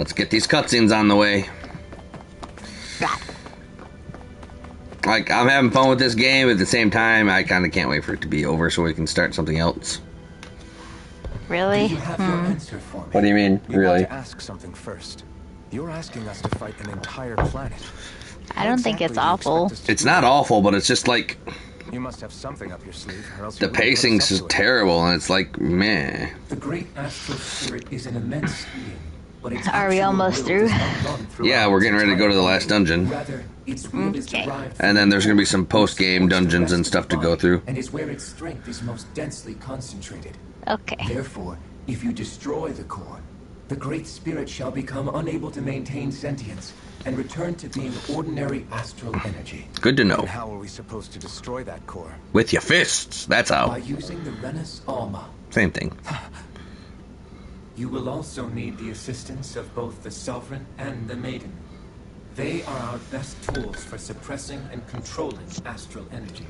Let's get these cutscenes on the way. Like, I'm having fun with this game, at the same time, I kind of can't wait for it to be over so we can start something else. Really? Do you have your answer for me? What do you mean, We really? want to ask something first. You're asking us to fight an entire planet. I don't think it's awful. It's not awful, but it's just like, You must have something up your sleeve, or else the you wouldn't put us pacing's up just to it. terrible, and it's like, meh. The great astral spirit is an immense being, but its Are we actual almost will through? does not run throughout Yeah, we're its getting ready to go to the entire last body. dungeon. Rather, its will is Okay. derived And then there's gonna be some from post-game the dungeons and rest of stuff to the go body, through. and is where its strength is most densely concentrated. Okay. Therefore, if you destroy the core, the great spirit shall become unable to maintain sentience and return to being ordinary astral energy. Good to know. And how are we supposed to destroy that core? With your fists, that's By how. using the Renus Alma. Same thing. You will also need the assistance of both the Sovereign and the Maiden. They are our best tools for suppressing and controlling astral energy.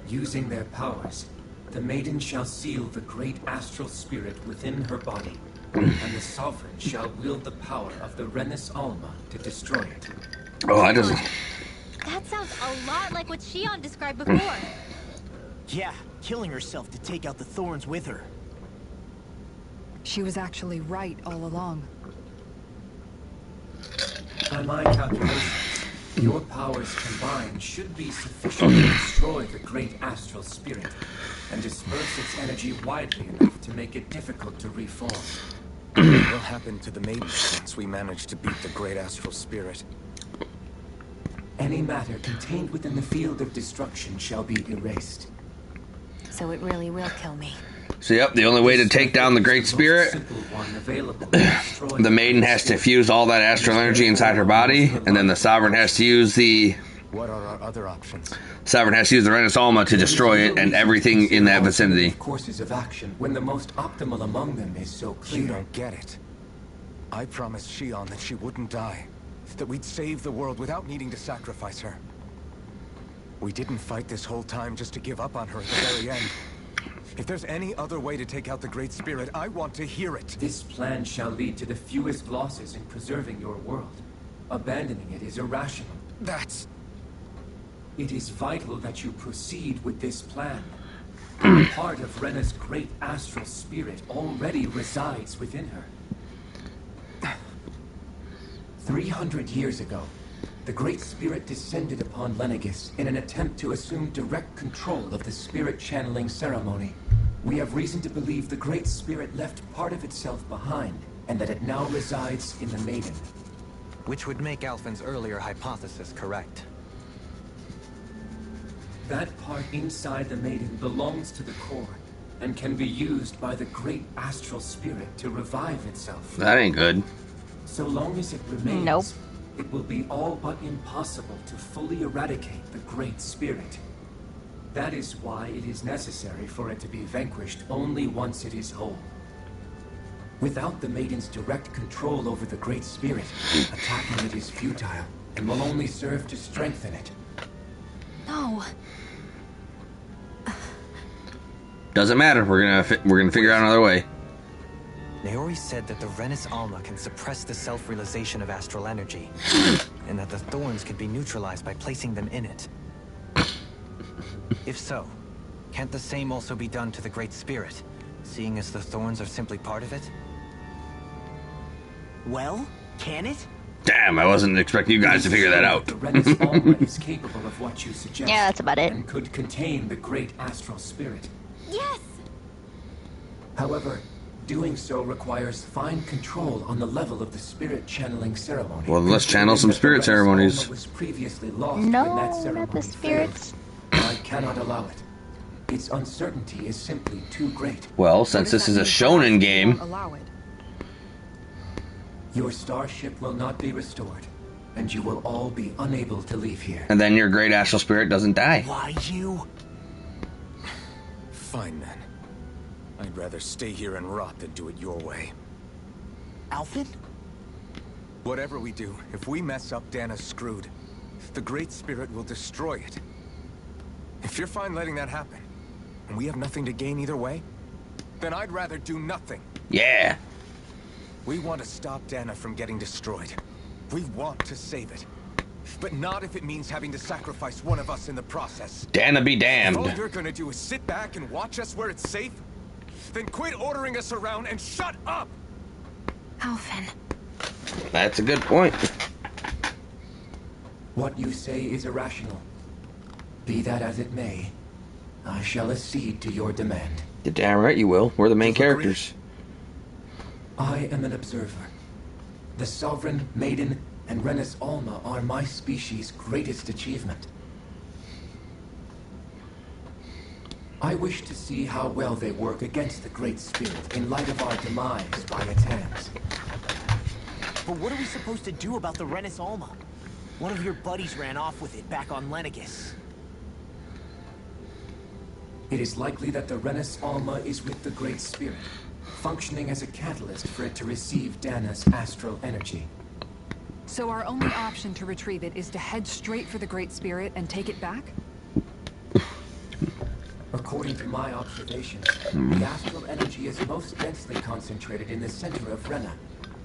Using their powers, the Maiden shall seal the great astral spirit within her body, and the Sovereign shall wield the power of the Renus Alma to destroy it. Oh, I just... That sounds a lot like what Shion described before. Yeah, killing herself to take out the thorns with her. She was actually right all along. By my calculations, your powers combined should be sufficient to destroy the great astral spirit and disperse its energy widely enough to make it difficult to reform. What will happen to the maiden once we manage to beat the great astral spirit? Any matter contained within the field of destruction shall be erased. So it really will kill me. So yep, the only way to take down the Great Spirit, the Maiden has to fuse all that astral energy inside her body, and then the Sovereign has to use the What are our other options? Renus Alma to destroy it and everything in that vicinity. Courses of action when the most optimal among them is so You clear. don't get it. I promised Shion that she wouldn't die. That we'd save the world without needing to sacrifice her. We didn't fight this whole time just to give up on her at the very end. If there's any other way to take out the Great Spirit, I want to hear it. This plan shall lead to the fewest losses in preserving your world. Abandoning it is irrational. That's... It is vital that you proceed with this plan. Part of Rena's great astral spirit already resides within her. 300 years ago, the Great Spirit descended upon Lenegis in an attempt to assume direct control of the spirit channeling ceremony. We have reason to believe the Great Spirit left part of itself behind, and that it now resides in the Maiden. Which would make Alphen's earlier hypothesis correct. That part inside the Maiden belongs to the core, and can be used by the great astral spirit to revive itself. That ain't good. So long as it remains, Nope. it will be all but impossible to fully eradicate the Great Spirit. That is why it is necessary for it to be vanquished only once it is whole. Without the Maiden's direct control over the Great Spirit, attacking it is futile, and will only serve to strengthen it. No. Doesn't matter. We're gonna figure out another way. Naori said that the Renus Alma can suppress the self-realization of astral energy, and that the thorns can be neutralized by placing them in it. If so, can't the same also be done to the Great Spirit, seeing as the thorns are simply part of it? Well, can it? Damn, I wasn't expecting you guys to figure that out. The Renus Alma is capable of what you suggest. Yeah, that's about it. And could contain the great astral spirit. Yes! However, doing so requires fine control on the level of the spirit channeling ceremony. Well, let's channel some spirit Considering that the Renus ceremonies. Alma was previously lost No, when that not ceremony the spirits. failed. I cannot allow it. Its uncertainty is simply too great. Well, since this is a shonen game, Allow it. Your starship will not be restored, and you will all be unable to leave here. and then your great astral spirit doesn't die. Why you? Fine then. I'd rather stay here and rot than do it your way. Alphen? Whatever we do, if we mess up, Dana's screwed. The Great Spirit will destroy it. If you're fine letting that happen, and we have nothing to gain either way, then I'd rather do nothing. Yeah. We want to stop Dana from getting destroyed. We want to save it. But not if it means having to sacrifice one of us in the process. Dana be damned. If all you're gonna do is sit back and watch us where it's safe, then quit ordering us around and shut up! Alphen. That's a good point. What you say is irrational. Be that as it may, I shall accede to your demand. You're damn right you will. We're the main characters. I am an observer. The Sovereign, Maiden, and Renis Alma are my species' greatest achievement. I wish to see how well they work against the Great Spirit in light of our demise by its hands. But what are we supposed to do about the Renis Alma? One of your buddies ran off with it back on Lenegus. It is likely that the Renis Alma is with the Great Spirit, functioning as a catalyst for it to receive Dana's astral energy. So our only option to retrieve it is to head straight for the Great Spirit and take it back? According to my observations, the astral energy is most densely concentrated in the center of Rena,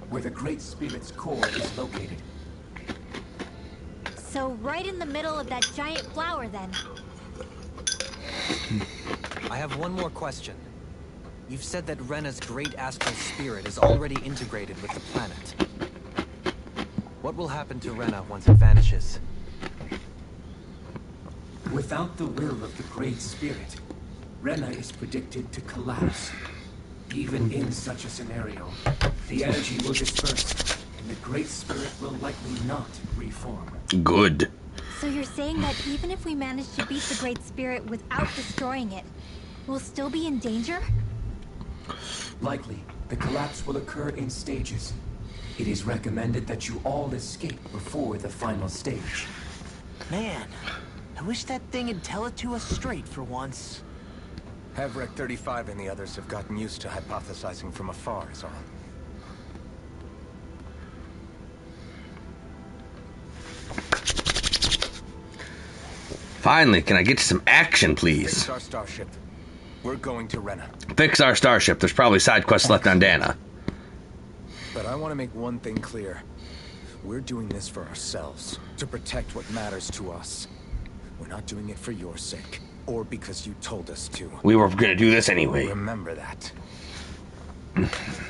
where the Great Spirit's core is located. So right in the middle of that giant flower, then. I have one more question. You've said that Rena's great astral spirit is already integrated with the planet. What will happen to Rena once it vanishes? Without the will of the Great Spirit, Rena is predicted to collapse. Even in such a scenario, the energy will disperse, and the Great Spirit will likely not reform. Good. So you're saying that even if we manage to beat the Great Spirit without destroying it, we'll still be in danger? Likely, the collapse will occur in stages. It is recommended that you all escape before the final stage. Man, I wish that thing would tell it to us straight for once. Hevrek 35 and the others have gotten used to hypothesizing from afar, is all. Finally, can I get to some action, please? Fix our starship. We're going to Rena. Fix our starship. There's probably side quests left on Dana. But I want to make one thing clear. We're doing this for ourselves, to protect what matters to us. We're not doing it for your sake, or because you told us to. We were gonna do this anyway. Remember that.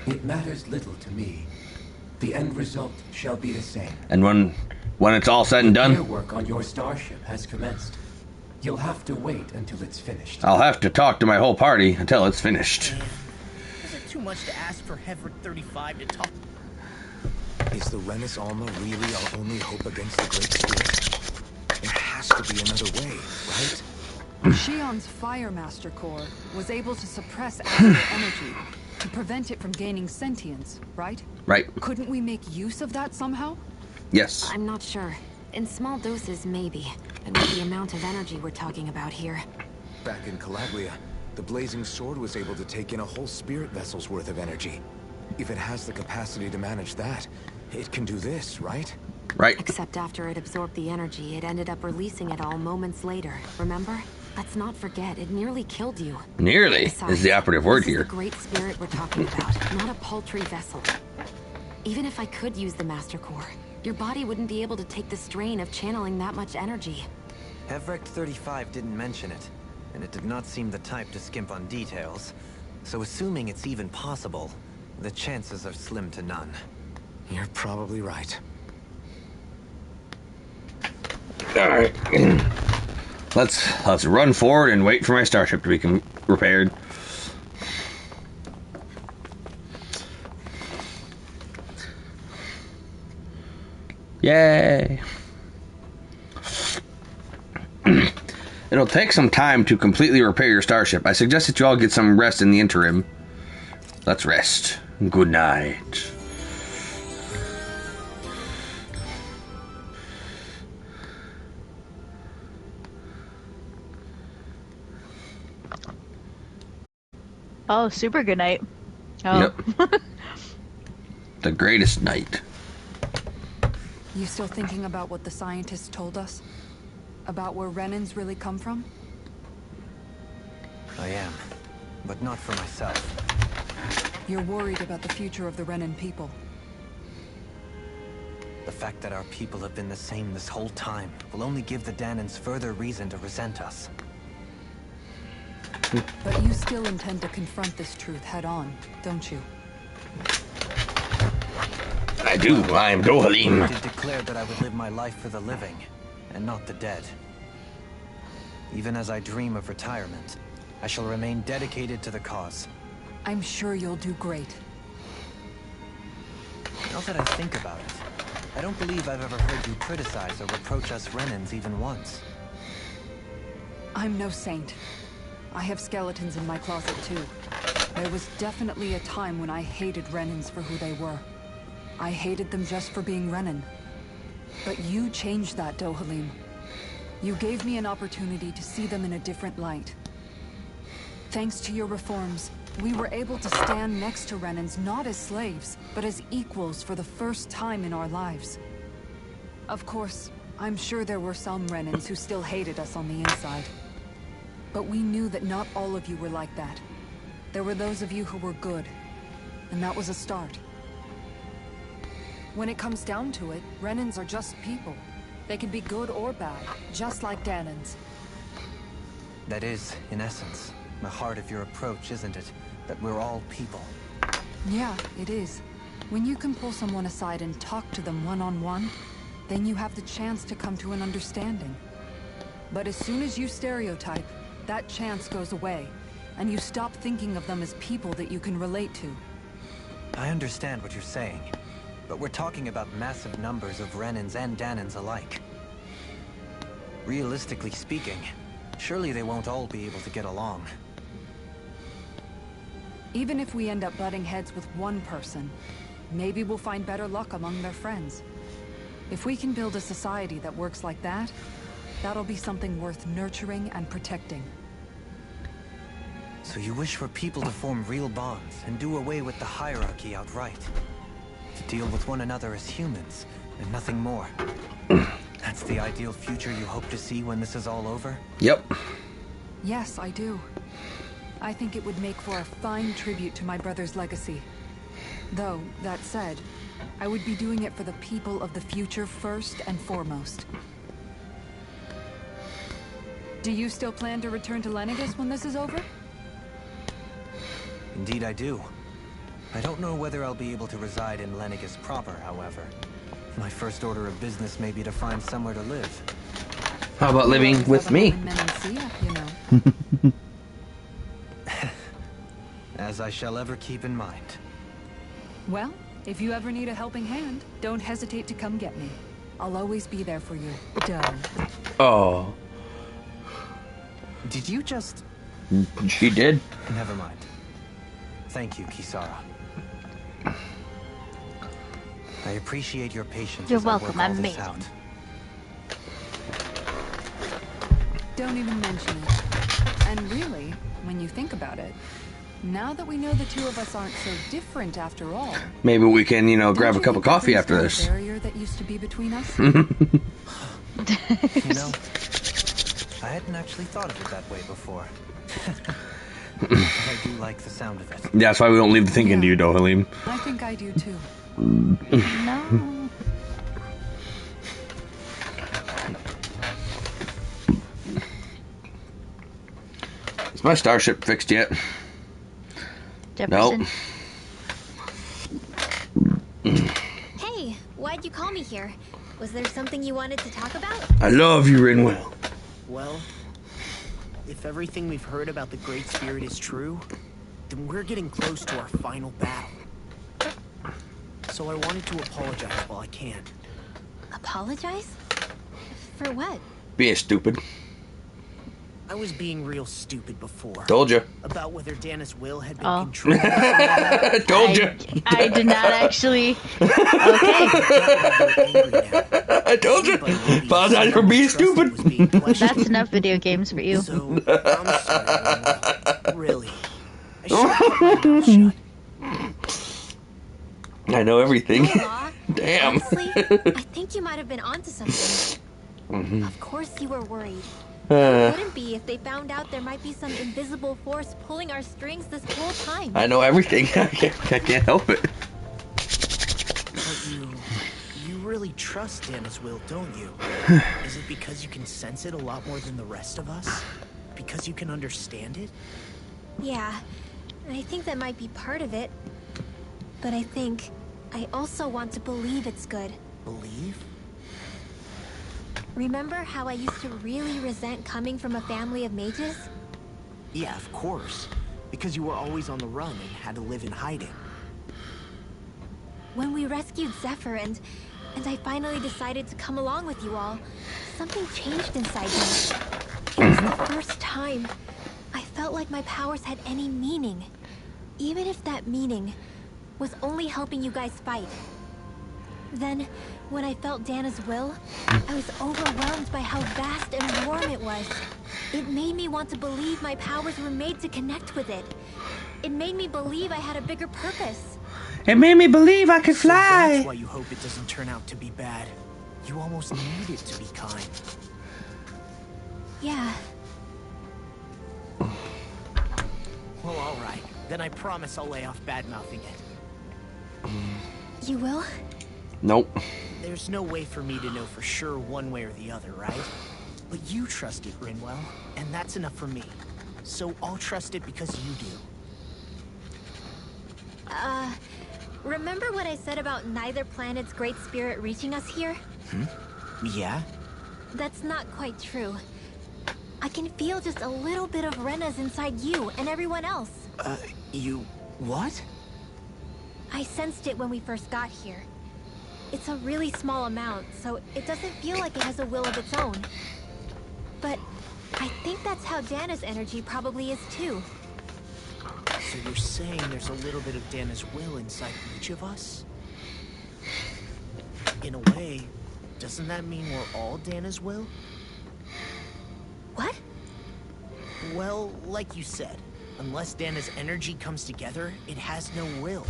It matters little to me. The end result shall be the same. And when it's all said and Repair done, work on your starship has commenced. You'll have to wait until it's finished. I'll have to talk to my whole party until it's finished. Is it too much to ask for Hevrek 35 to talk? Is the Renis Alma really our only hope against the Great Spirit? There has to be another way, right? Shion's Fire Master Core was able to suppress astral energy to prevent it from gaining sentience, right? Right. Couldn't we make use of that somehow? Yes. I'm not sure. In small doses, maybe. And with the amount of energy we're talking about here. Back in Calaglia, the Blazing Sword was able to take in a whole spirit vessel's worth of energy. If it has the capacity to manage that, it can do this, right? Right. Except after it absorbed the energy, it ended up releasing it all moments later, remember? Let's not forget, it nearly killed you. Nearly Besides, is the operative word this is here. the Great Spirit we're talking about, not a paltry vessel. Even if I could use the Master Core, your body wouldn't be able to take the strain of channeling that much energy. Hevrek 35 didn't mention it, and it did not seem the type to skimp on details. So assuming it's even possible, the chances are slim to none. You're probably right. Alright. Let's run forward and wait for my starship to be repaired. Yay! It'll take some time to completely repair your starship. I suggest that you all get some rest in the interim. Let's rest. Good night. Oh, super good night. Oh. Yep. The greatest night. You still thinking about what the scientists told us? About where Renans really come from? I am, but not for myself. You're worried about the future of the Renan people. The fact that our people have been the same this whole time will only give the Dahnans further reason to resent us. But you still intend to confront this truth head-on, don't you? I do. I am Dohalim. I did declare that I would live my life for the living, and not the dead. Even as I dream of retirement, I shall remain dedicated to the cause. I'm sure you'll do great. Now that I think about it, I don't believe I've ever heard you criticize or reproach us Renans even once. I'm no saint. I have skeletons in my closet too. There was definitely a time when I hated Renans for who they were. I hated them just for being Renan. But you changed that, Dohalim. You gave me an opportunity to see them in a different light. Thanks to your reforms, we were able to stand next to Renans not as slaves, but as equals for the first time in our lives. Of course, I'm sure there were some Renans who still hated us on the inside. But we knew that not all of you were like that. There were those of you who were good, and that was a start. When it comes down to it, Renans are just people. They can be good or bad, just like Dahnans. That is, in essence, the heart of your approach, isn't it? That we're all people. Yeah, it is. When you can pull someone aside and talk to them one-on-one, then you have the chance to come to an understanding. But as soon as you stereotype, that chance goes away, and you stop thinking of them as people that you can relate to. I understand what you're saying, but we're talking about massive numbers of Renans and Dahnans alike. Realistically speaking, surely they won't all be able to get along. Even if we end up butting heads with one person, maybe we'll find better luck among their friends. If we can build a society that works like that, that'll be something worth nurturing and protecting. So you wish for people to form real bonds and do away with the hierarchy outright? To deal with one another as humans, and nothing more? That's the ideal future you hope to see when this is all over? Yep. Yes, I do. I think it would make for a fine tribute to my brother's legacy. Though, that said, I would be doing it for the people of the future first and foremost. Do you still plan to return to Lenegis when this is over? Indeed I do. I don't know whether I'll be able to reside in Lenegis proper, however. My first order of business may be to find somewhere to live. How about living with me? As I shall ever keep in mind. Well, if you ever need a helping hand, don't hesitate to come get me. I'll always be there for you. Done. Oh. Did you just... She did. Never mind. Thank you, Kisara. I appreciate your patience. You're as I work welcome, all I'm this amazing. out. Don't even mention it. And really, when you think about it, now that we know the two of us aren't so different after all, maybe we can, you know, grab a cup of coffee after the this. barrier that used to be between us? You know, I hadn't actually thought of it that way before. I do like the sound of it. That's why we don't leave the thinking to you, Dohalim. I think I do too. No. Is my starship fixed yet? Jefferson? Nope. Hey, why'd you call me here? Was there something you wanted to talk about? I love you, Rinwell. Well, if everything we've heard about the Great Spirit is true, then we're getting close to our final battle. So I wanted to apologize while I can. Apologize? For what? Being stupid. I was being real stupid before. Told you. About whether Danis Will had been Oh. controlled. Told you. I did not actually. Okay. I told you. Apologize for being stupid. That's enough video games for you. So, I'm sorry. Really. I should have kept my mouth shut. I know everything. Aw, Damn. honestly, I think you might have been onto something. Mhm. Of course you were worried. It wouldn't be if they found out there might be some invisible force pulling our strings this whole time. I know everything. I can't help it. But you really trust Dana's will, don't you? Is it because you can sense it a lot more than the rest of us? Because you can understand it? Yeah, I think that might be part of it. But I also want to believe it's good. Believe? Remember how I used to really resent coming from a family of mages? Yeah, of course. Because you were always on the run and had to live in hiding. When we rescued Zephyr and I finally decided to come along with you all, something changed inside me. It was the first time I felt like my powers had any meaning. Even if that meaning was only helping you guys fight. Then, when I felt Dana's will, I was overwhelmed by how vast and warm it was. It made me want to believe my powers were made to connect with it. It made me believe I had a bigger purpose. It made me believe I could So fly. that's why you hope it doesn't turn out to be bad. You almost need it to be kind. Yeah. Well, alright. Then I promise I'll lay off bad-mouthing it. You will? Nope. There's no way for me to know for sure one way or the other, right? But you trust it, Rinwell, and that's enough for me. So I'll trust it because you do. Remember what I said about neither planet's great spirit reaching us here? Yeah? That's not quite true. I can feel just a little bit of Rena's inside you and everyone else. You... what? I sensed it when we first got here. It's a really small amount, so it doesn't feel like it has a will of its own. But I think that's how Dana's energy probably is too. So you're saying there's a little bit of Dana's will inside each of us? In a way, doesn't that mean we're all Dana's will? What? Well, like you said, unless Dana's energy comes together, it has no will.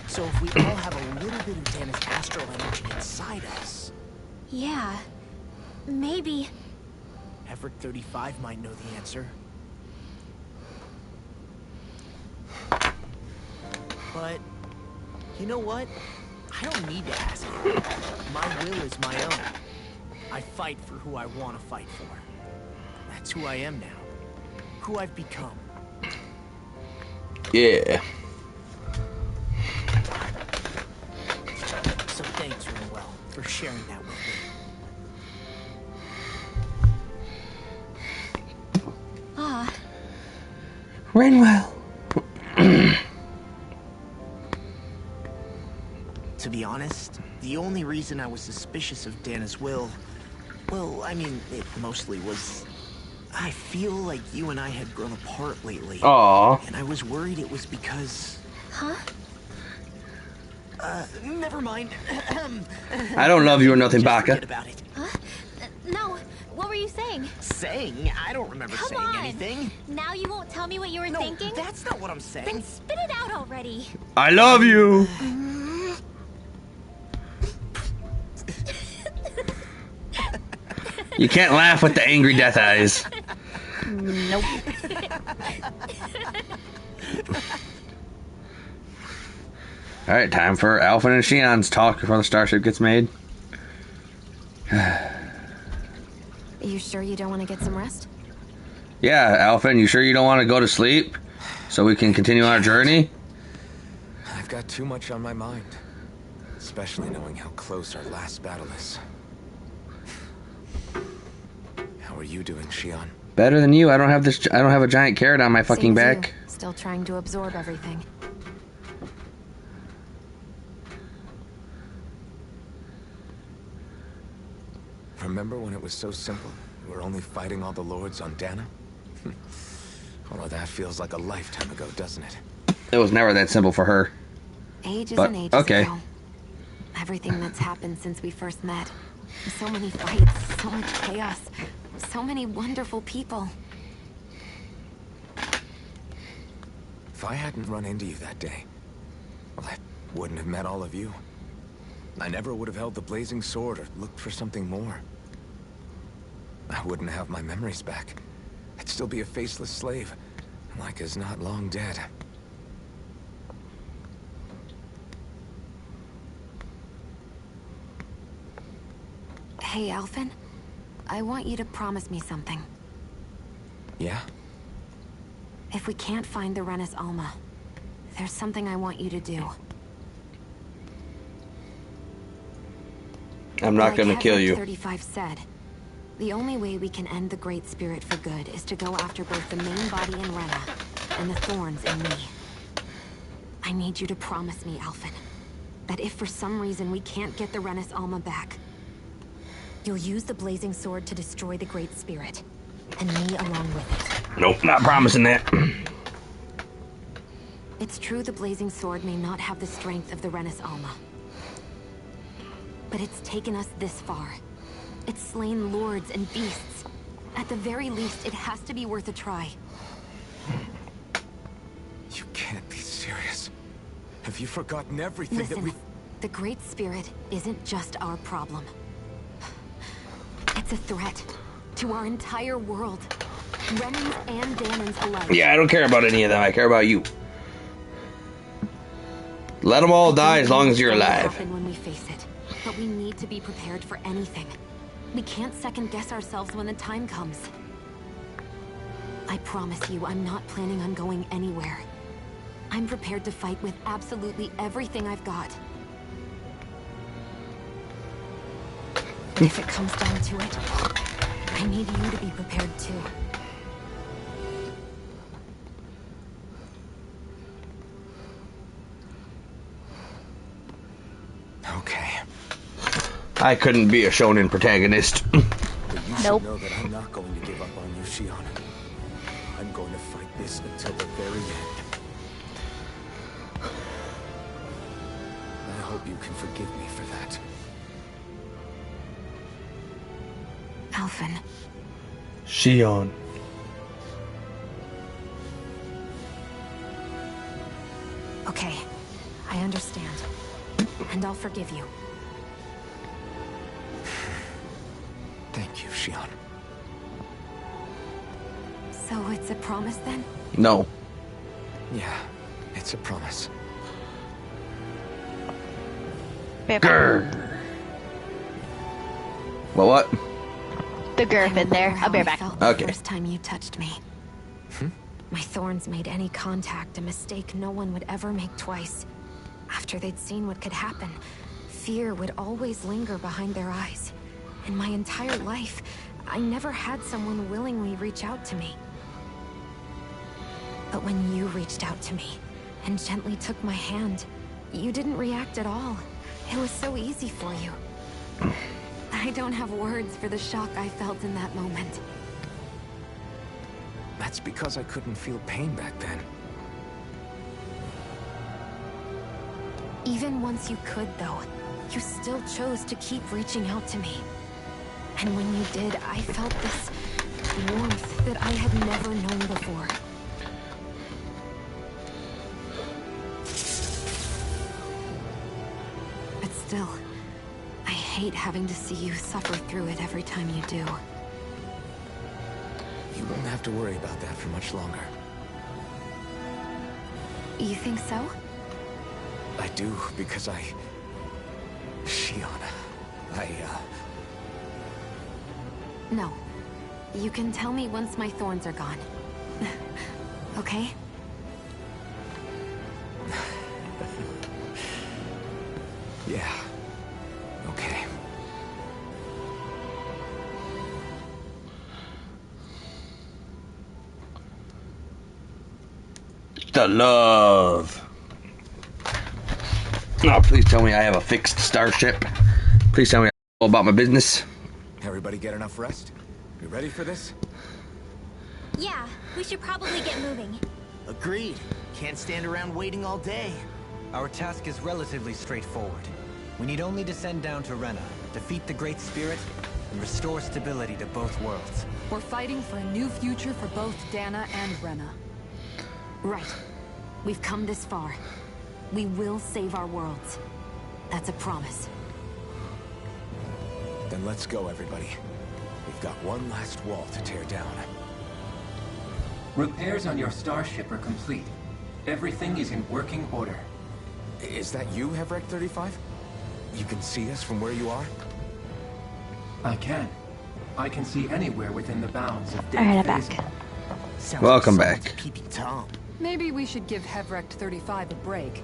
So if we all have a little bit of Dana's astral energy inside us... Yeah. Maybe... Everett 35 might know the answer. But, you know what? I don't need to ask you. My will is my own. I fight for who I want to fight for. That's who I am now. Who I've become. Yeah. So thanks, Rinwell, for sharing that with me. Ah. Rinwell. To be honest, the only reason I was suspicious of Dana's will... well, I mean, it mostly was... I feel like you and I had grown apart lately. Aww. And I was worried it was because... Huh? Never mind. I don't love you or nothing, Just Baka. forget about it. Huh? No. What were you saying? Saying? I don't remember Come saying on. anything. Now you won't tell me what you were No, thinking? that's not what I'm saying. Then spit it out already. I love you. You can't laugh with the angry death eyes. Nope. Alright, time for Alphen and Shion's talk before the starship gets made. You sure you don't want to get some rest? Yeah, Alphen, you sure you don't want to go to sleep? So we can continue our journey? I've got too much on my mind. Especially knowing how close our last battle is. How are you doing, Shion? Better than you. I don't have a giant carrot on my fucking Same as back. you. Still trying to absorb everything. Remember when it was so simple? We were only fighting all the lords on Dana? Although that feels like a lifetime ago, doesn't it? It was never that simple for her. Ages But, and ages okay. ago. Everything that's happened since we first met. So many fights, so much chaos, so many wonderful people. If I hadn't run into you that day, well, I wouldn't have met all of you. I never would have held the blazing sword or looked for something more. I wouldn't have my memories back. I'd still be a faceless slave, like as not long dead. Hey, Alphen. I want you to promise me something. Yeah? If we can't find the Renis Alma, there's something I want you to do. I'm not gonna kill you. 35 said, the only way we can end the Great Spirit for good is to go after both the main body in Rena and the thorns in me. I need you to promise me, Alphen, that if for some reason we can't get the Renis Alma back, you'll use the Blazing Sword to destroy the Great Spirit, and me along with it. Nope, not promising that. It's true the Blazing Sword may not have the strength of the Renis Alma. But it's taken us this far. It's slain lords and beasts. At the very least, it has to be worth a try. You can't be serious. Have you forgotten everything that Listen, we've... the Great Spirit isn't just our problem. It's a threat to our entire world. Renans and Dahnans alike. Yeah, I don't care about any of them. I care about you. Let them all die as long as you're alive. Happen when we face it, but we need to be prepared for anything. We can't second guess ourselves when the time comes. I promise you, I'm not planning on going anywhere. I'm prepared to fight with absolutely everything I've got. But if it comes down to it, I need you to be prepared too. Okay. I couldn't be a shonen protagonist. But you Nope. should know that I'm not going to give up on you, Shion. I'm going to fight this until the very end. I hope you can forgive me for that. Alphen. Shion. Okay, I understand. And I'll forgive you. Thank you, Shion. So it's a promise then? No. Yeah, it's a promise. Grr. Well, what? The Gurf in there. I'll be right back. Felt the Okay. first time you touched me. My thorns made any contact a mistake no one would ever make twice. After they'd seen what could happen, fear would always linger behind their eyes. In my entire life, I never had someone willingly reach out to me. But when you reached out to me and gently took my hand, you didn't react at all. It was so easy for you. I don't have words for the shock I felt in that moment. That's because I couldn't feel pain back then. Even once you could, though, you still chose to keep reaching out to me. And when you did, I felt this warmth that I had never known before. But still, I hate having to see you suffer through it every time you do. You won't have to worry about that for much longer. You think so? I do, because Shion, No. You can tell me once my thorns are gone. Okay? Yeah. Okay. The love. Oh, please tell me I have a fixed starship. Please tell me all about my business. Everybody get enough rest? You ready for this? Yeah, we should probably get moving. Agreed. Can't stand around waiting all day. Our task is relatively straightforward. We need only descend down to Rena, defeat the Great Spirit, and restore stability to both worlds. We're fighting for a new future for both Dana and Rena. Right. We've come this far. We will save our worlds. That's a promise. Then let's go, everybody. We've got one last wall to tear down. Repairs on your starship are complete. Everything is in working order. Is that you, Hevrek 35? You can see us from where you are? I can. I can see anywhere within the bounds of Alright, I'm Dave back. Sounds Welcome like someone's back. Keeping Tom. Maybe we should give Hevrekt 35 a break.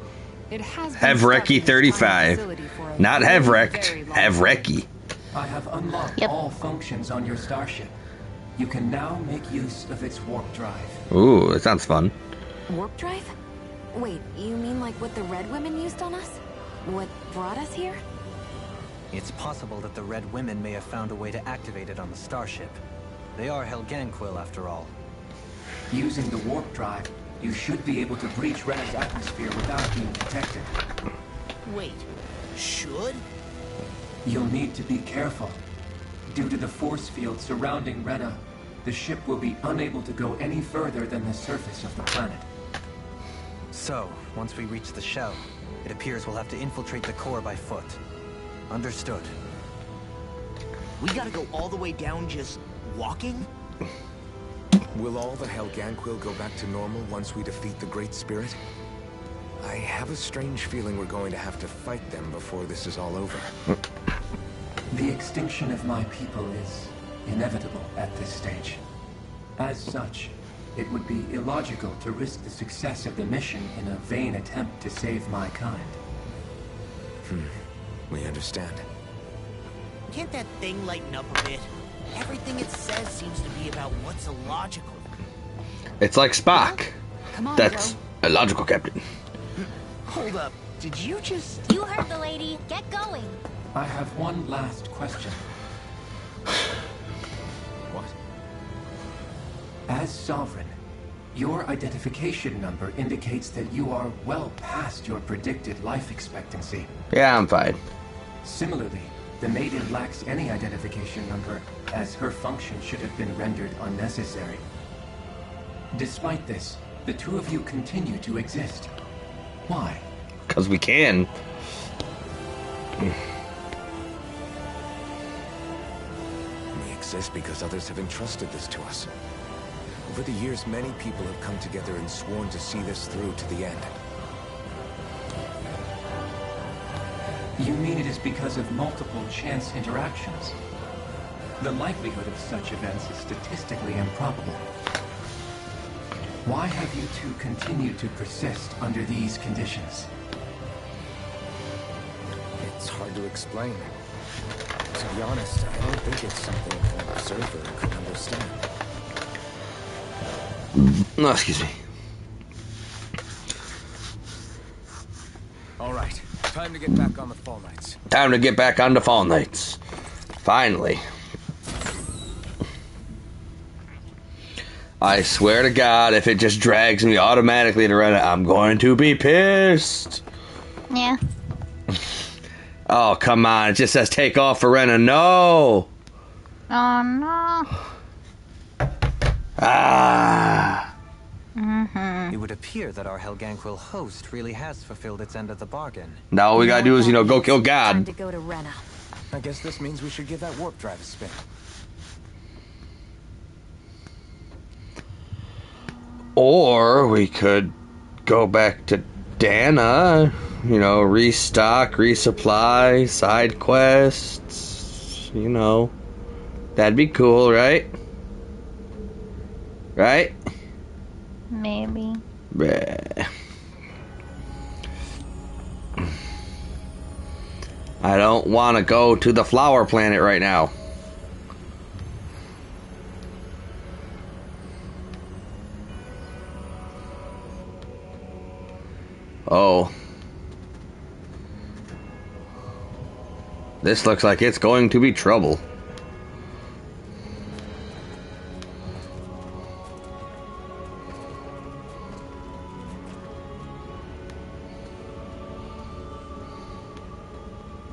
It has been Hevreki stuck in this tiny 35. facility for a Not very, Hevrekt. very long Hevreki. I have unlocked Yep. all functions on your starship. You can now make use of its warp drive. Ooh, that sounds fun. Warp drive? Wait, you mean like what the Red Women used on us? What brought us here? It's possible that the Red Women may have found a way to activate it on the starship. They are Helganquil, after all. Using the warp drive, you should be able to breach Rena's atmosphere without being detected. Wait, should? You'll need to be careful. Due to the force field surrounding Rena, the ship will be unable to go any further than the surface of the planet. So, once we reach the shell, it appears we'll have to infiltrate the core by foot. Understood. We gotta go all the way down just walking? Will all the Helganquil go back to normal once we defeat the Great Spirit? I have a strange feeling we're going to have to fight them before this is all over. The extinction of my people is inevitable at this stage. As such, it would be illogical to risk the success of the mission in a vain attempt to save my kind. We understand. Can't that thing lighten up a bit? Everything it says seems to be about what's illogical. It's like Spock. Come on, That's Joe. illogical, Captain. Hold up, did you just... You heard the lady. Get going. I have one last question. What? As Sovereign, your identification number indicates that you are well past your predicted life expectancy. Yeah, I'm fine. Similarly, the Maiden lacks any identification number, as her function should have been rendered unnecessary. Despite this, the two of you continue to exist. Why? Because we can. We exist because others have entrusted this to us. Over the years, many people have come together and sworn to see this through to the end. You mean it is because of multiple chance interactions? The likelihood of such events is statistically improbable. Why have you two continued to persist under these conditions? It's hard to explain. To be honest, I don't think it's something an observer could understand. No, excuse me. All right, time to get back on the Fall Knights. Time to get back on the Fall Knights. Finally. I swear to God, if it just drags me automatically to Rena, I'm going to be pissed. Yeah. Oh, come on. It just says take off for Rena. No. Oh no. Ah. It would appear that our Helganquil host really has fulfilled its end of the bargain. Now all we gotta do is, go kill Time God. to go to Rena. I guess this means we should give that warp drive a spin. Or we could go back to Dana, restock, resupply, side quests, That'd be cool, right? Right? Maybe. Bleh. I don't want to go to the flower planet right now. Oh. This looks like it's going to be trouble.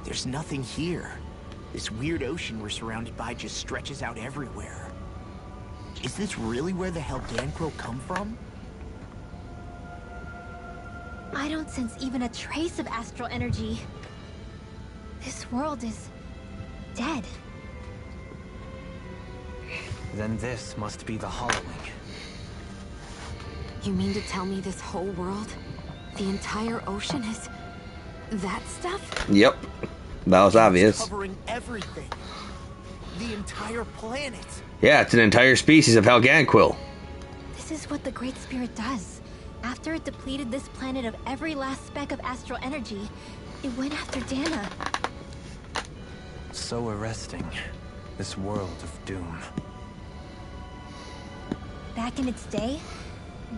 There's nothing here. This weird ocean we're surrounded by just stretches out everywhere. Is this really where the Helganquil come from? I don't sense even a trace of astral energy. This world is dead. Then this must be the hollowing. You mean to tell me this whole world, the entire ocean is that stuff? Yep. That was obvious. Covering everything. The entire planet. Yeah, it's an entire species of Helganquil. This is what the Great Spirit does. After it depleted this planet of every last speck of astral energy, it went after Dana. So arresting. This world of doom. Back in its day,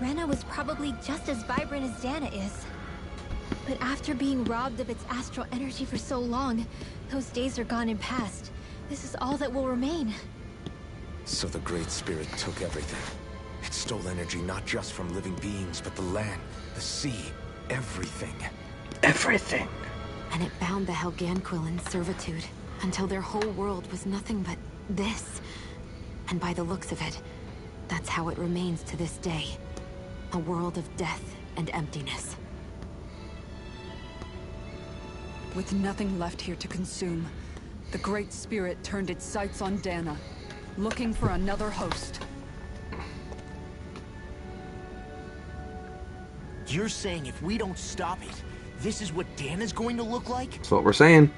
Rena was probably just as vibrant as Dana is. But after being robbed of its astral energy for so long, those days are gone and past. This is all that will remain. So the Great Spirit took everything. It stole energy not just from living beings, but the land, the sea, everything. Everything. And it bound the Helganquil in servitude, until their whole world was nothing but this. And by the looks of it, that's how it remains to this day. A world of death and emptiness. With nothing left here to consume, the Great Spirit turned its sights on Dana, looking for another host. You're saying if we don't stop it, this is what Dana's going to look like? That's what we're saying.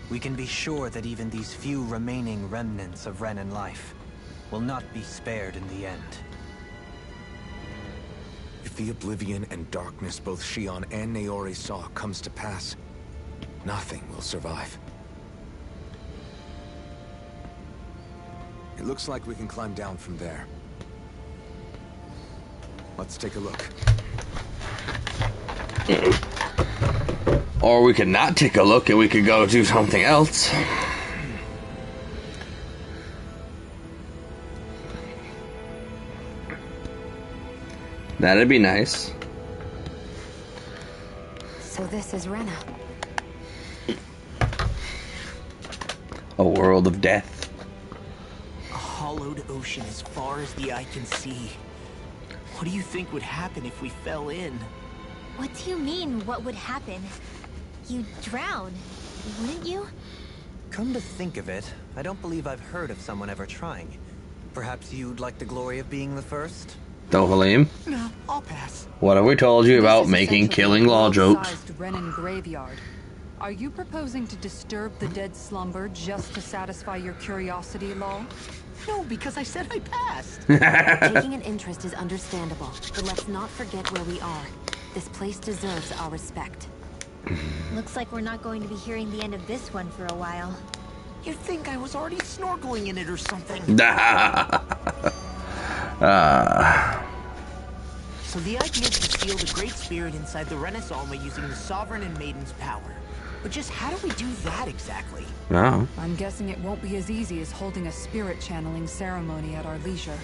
We can be sure that even these few remaining remnants of Renan life will not be spared in the end. If the oblivion and darkness both Shion and Naori saw comes to pass, nothing will survive. It looks like we can climb down from there. Let's take a look. Or we could not take a look and we could go do something else. That'd be nice. So this is Rena. A world of death. A hollowed ocean as far as the eye can see. What do you think would happen if we fell in? What do you mean, what would happen? You'd drown, wouldn't you? Come to think of it, I don't believe I've heard of someone ever trying. Perhaps you'd like the glory of being the first? Dohalim, No, I'll pass. what have we told you about This is making essentially killing a law jokes? world-sized Renan graveyard. Are you proposing to disturb the dead slumber just to satisfy your curiosity, Law? No, because I said I passed. Taking an interest is understandable, but let's not forget where we are. This place deserves our respect. Looks like we're not going to be hearing the end of this one for a while. You'd think I was already snorkeling in it or something. So the idea is to seal the Great Spirit inside the Renaissance using the Sovereign and Maiden's power. But just how do we do that exactly? No. I'm guessing it won't be as easy as holding a spirit channeling ceremony at our leisure.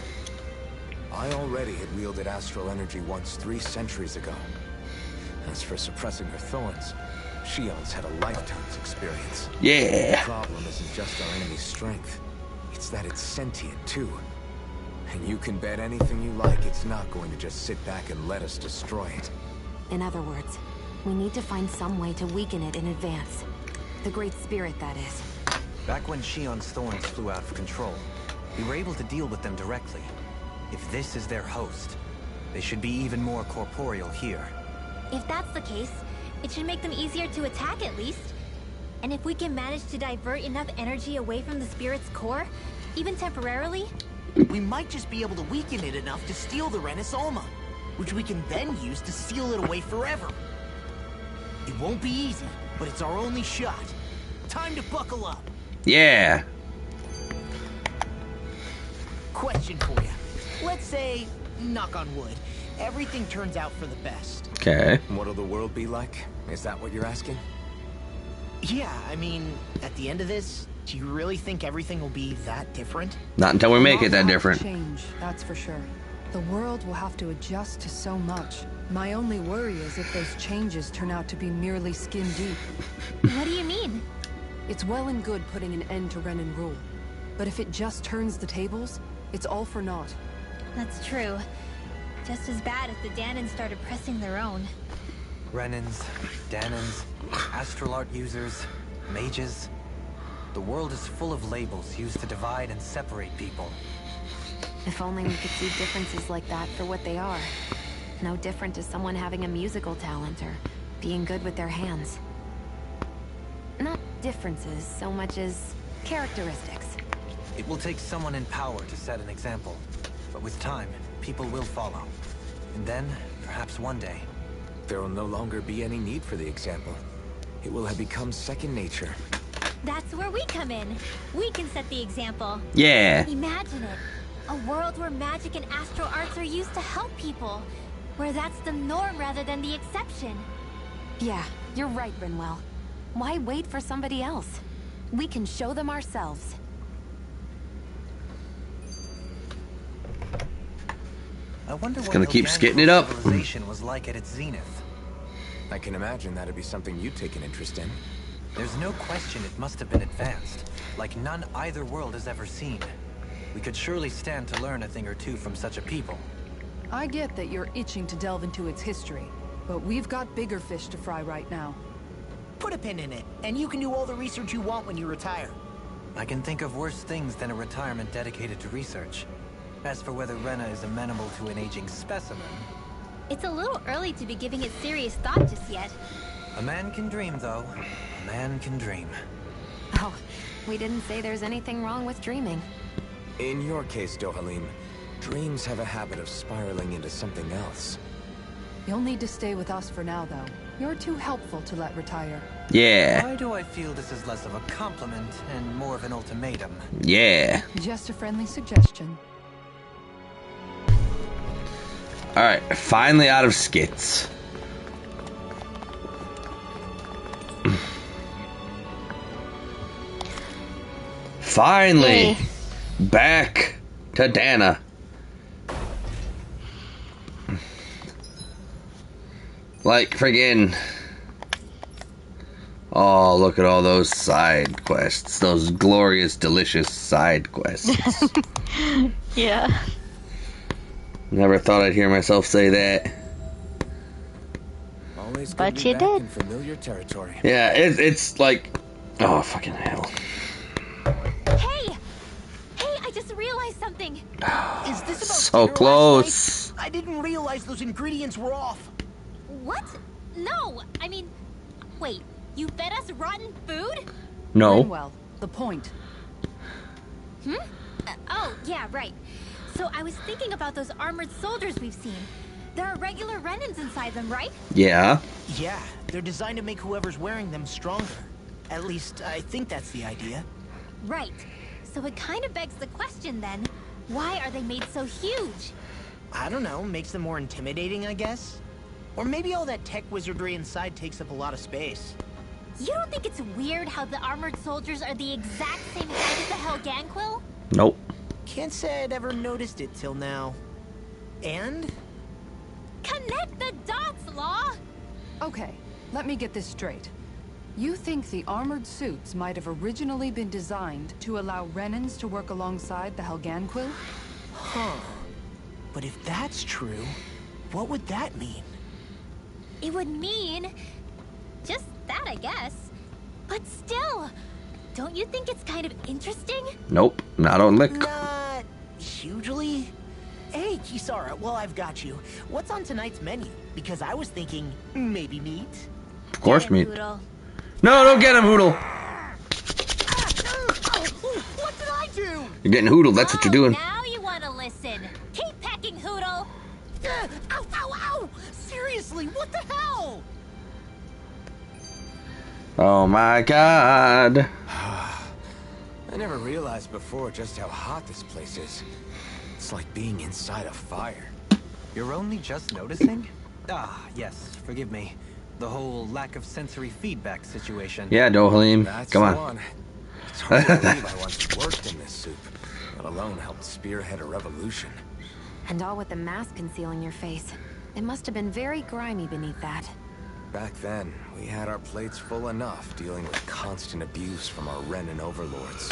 I already had wielded astral energy once 3 centuries ago. As for suppressing her thorns, Shion's had a lifetime's experience. The Yeah. problem isn't just our enemy's strength. It's that it's sentient, too. And you can bet anything you like it's not going to just sit back and let us destroy it. In other words, we need to find some way to weaken it in advance. The Great Spirit, that is. Back when Shion's thorns flew out of control, we were able to deal with them directly. If this is their host, they should be even more corporeal here. If that's the case, it should make them easier to attack at least. And if we can manage to divert enough energy away from the spirit's core, even temporarily, We might just be able to weaken it enough to steal the Renaissance, which we can then use to seal it away forever. It won't be easy, but it's our only shot. Time to buckle up. Yeah. Question for you. Let's say, knock on wood, everything turns out for the best. Okay. What'll the world be like? Is that what you're asking? Yeah, I mean, at the end of this, do you really think everything will be that different? Not until we make it that Lots will have to different. Change, that's for sure. The world will have to adjust to so much. My only worry is if those changes turn out to be merely skin deep. what do you mean? It's well and good putting an end to Renan rule, but if it just turns the tables, it's all for naught. That's true. Just as bad if the Danans started pressing their own. Renans, Danans, astral art users, mages. The world is full of labels used to divide and separate people. If only we could see differences like that for what they are. No different to someone having a musical talent or being good with their hands. Not differences so much as characteristics. It will take someone in power to set an example. But with time, people will follow. And then, perhaps one day... There will no longer be any need for the example. It will have become second nature. That's where we come in. We can set the example. Yeah. Imagine it. A world where magic and astral arts are used to help people. Where that's the norm rather than the exception. Yeah, you're right, Rinwell. Why wait for somebody else? We can show them ourselves. I wonder what gonna keep Helghan skitting it up. civilization was like at its zenith. I can imagine that'd be something you'd take an interest in. There's no question it must have been advanced, like none either world has ever seen. We could surely stand to learn a thing or two from such a people. I get that you're itching to delve into its history, but we've got bigger fish to fry right now. Put a pin in it, and you can do all the research you want when you retire. I can think of worse things than a retirement dedicated to research. As for whether Rena is amenable to an aging specimen... It's a little early to be giving it serious thought just yet. A man can dream, though. A man can dream. Oh, we didn't say there's anything wrong with dreaming. In your case, Dohalim, dreams have a habit of spiraling into something else. You'll need to stay with us for now, though. You're too helpful to let retire. Yeah. Why do I feel this is less of a compliment and more of an ultimatum? Yeah. Just a friendly suggestion. Alright, finally out of skits. Finally! Yay. Back to Dana. Like, friggin'... Oh, look at all those side quests. Those glorious, delicious side quests. Yeah. Never thought I'd hear myself say that. Always good But to be you back did. in familiar territory. Yeah, it's like... Oh, fucking hell. Hey! Hey, I just realized something. Is this about So dinner last close. night? I didn't realize those ingredients were off. What? No, I mean... Wait, you fed us rotten food? No. Rinwell, the point. Oh, yeah, right. So I was thinking about those armored soldiers we've seen. There are regular Renans inside them, right? Yeah. Yeah, they're designed to make whoever's wearing them stronger. At least, I think that's the idea. Right. So it kind of begs the question then, why are they made so huge? I don't know, makes them more intimidating, I guess? Or maybe all that tech wizardry inside takes up a lot of space. You don't think it's weird how the armored soldiers are the exact same height as the Helganquil? Nope. Can't say I'd ever noticed it till now. And? Connect the dots, Law! Okay, let me get this straight. You think the armored suits might have originally been designed to allow Renans to work alongside the Helganquil? Huh. But if that's true, what would that mean? It would mean... just that, I guess. But still, don't you think it's kind of interesting? Nope. Not on lick. Not hugely. Hey, Kisara, well, I've got you. What's on tonight's menu? Because I was thinking, maybe meat? Of course, Get him, meat. Poodle. No, don't get him, Hoodle. What did I do? You're getting Hoodle. That's what you're doing. Now you want to listen. Keep pecking, Hoodle. Ow, ow, ow! Seriously, what the hell? Oh my god. I never realized before just how hot this place is. It's like being inside a fire. You're only just noticing? Ah, yes, forgive me. The whole lack of sensory feedback situation. Yeah, Dohalim. That's Come the on. one. It's hard to believe I once worked in this soup, let alone helped spearhead a revolution. And all with the mask concealing your face. It must have been very grimy beneath that. Back then, we had our plates full enough dealing with constant abuse from our Renan overlords.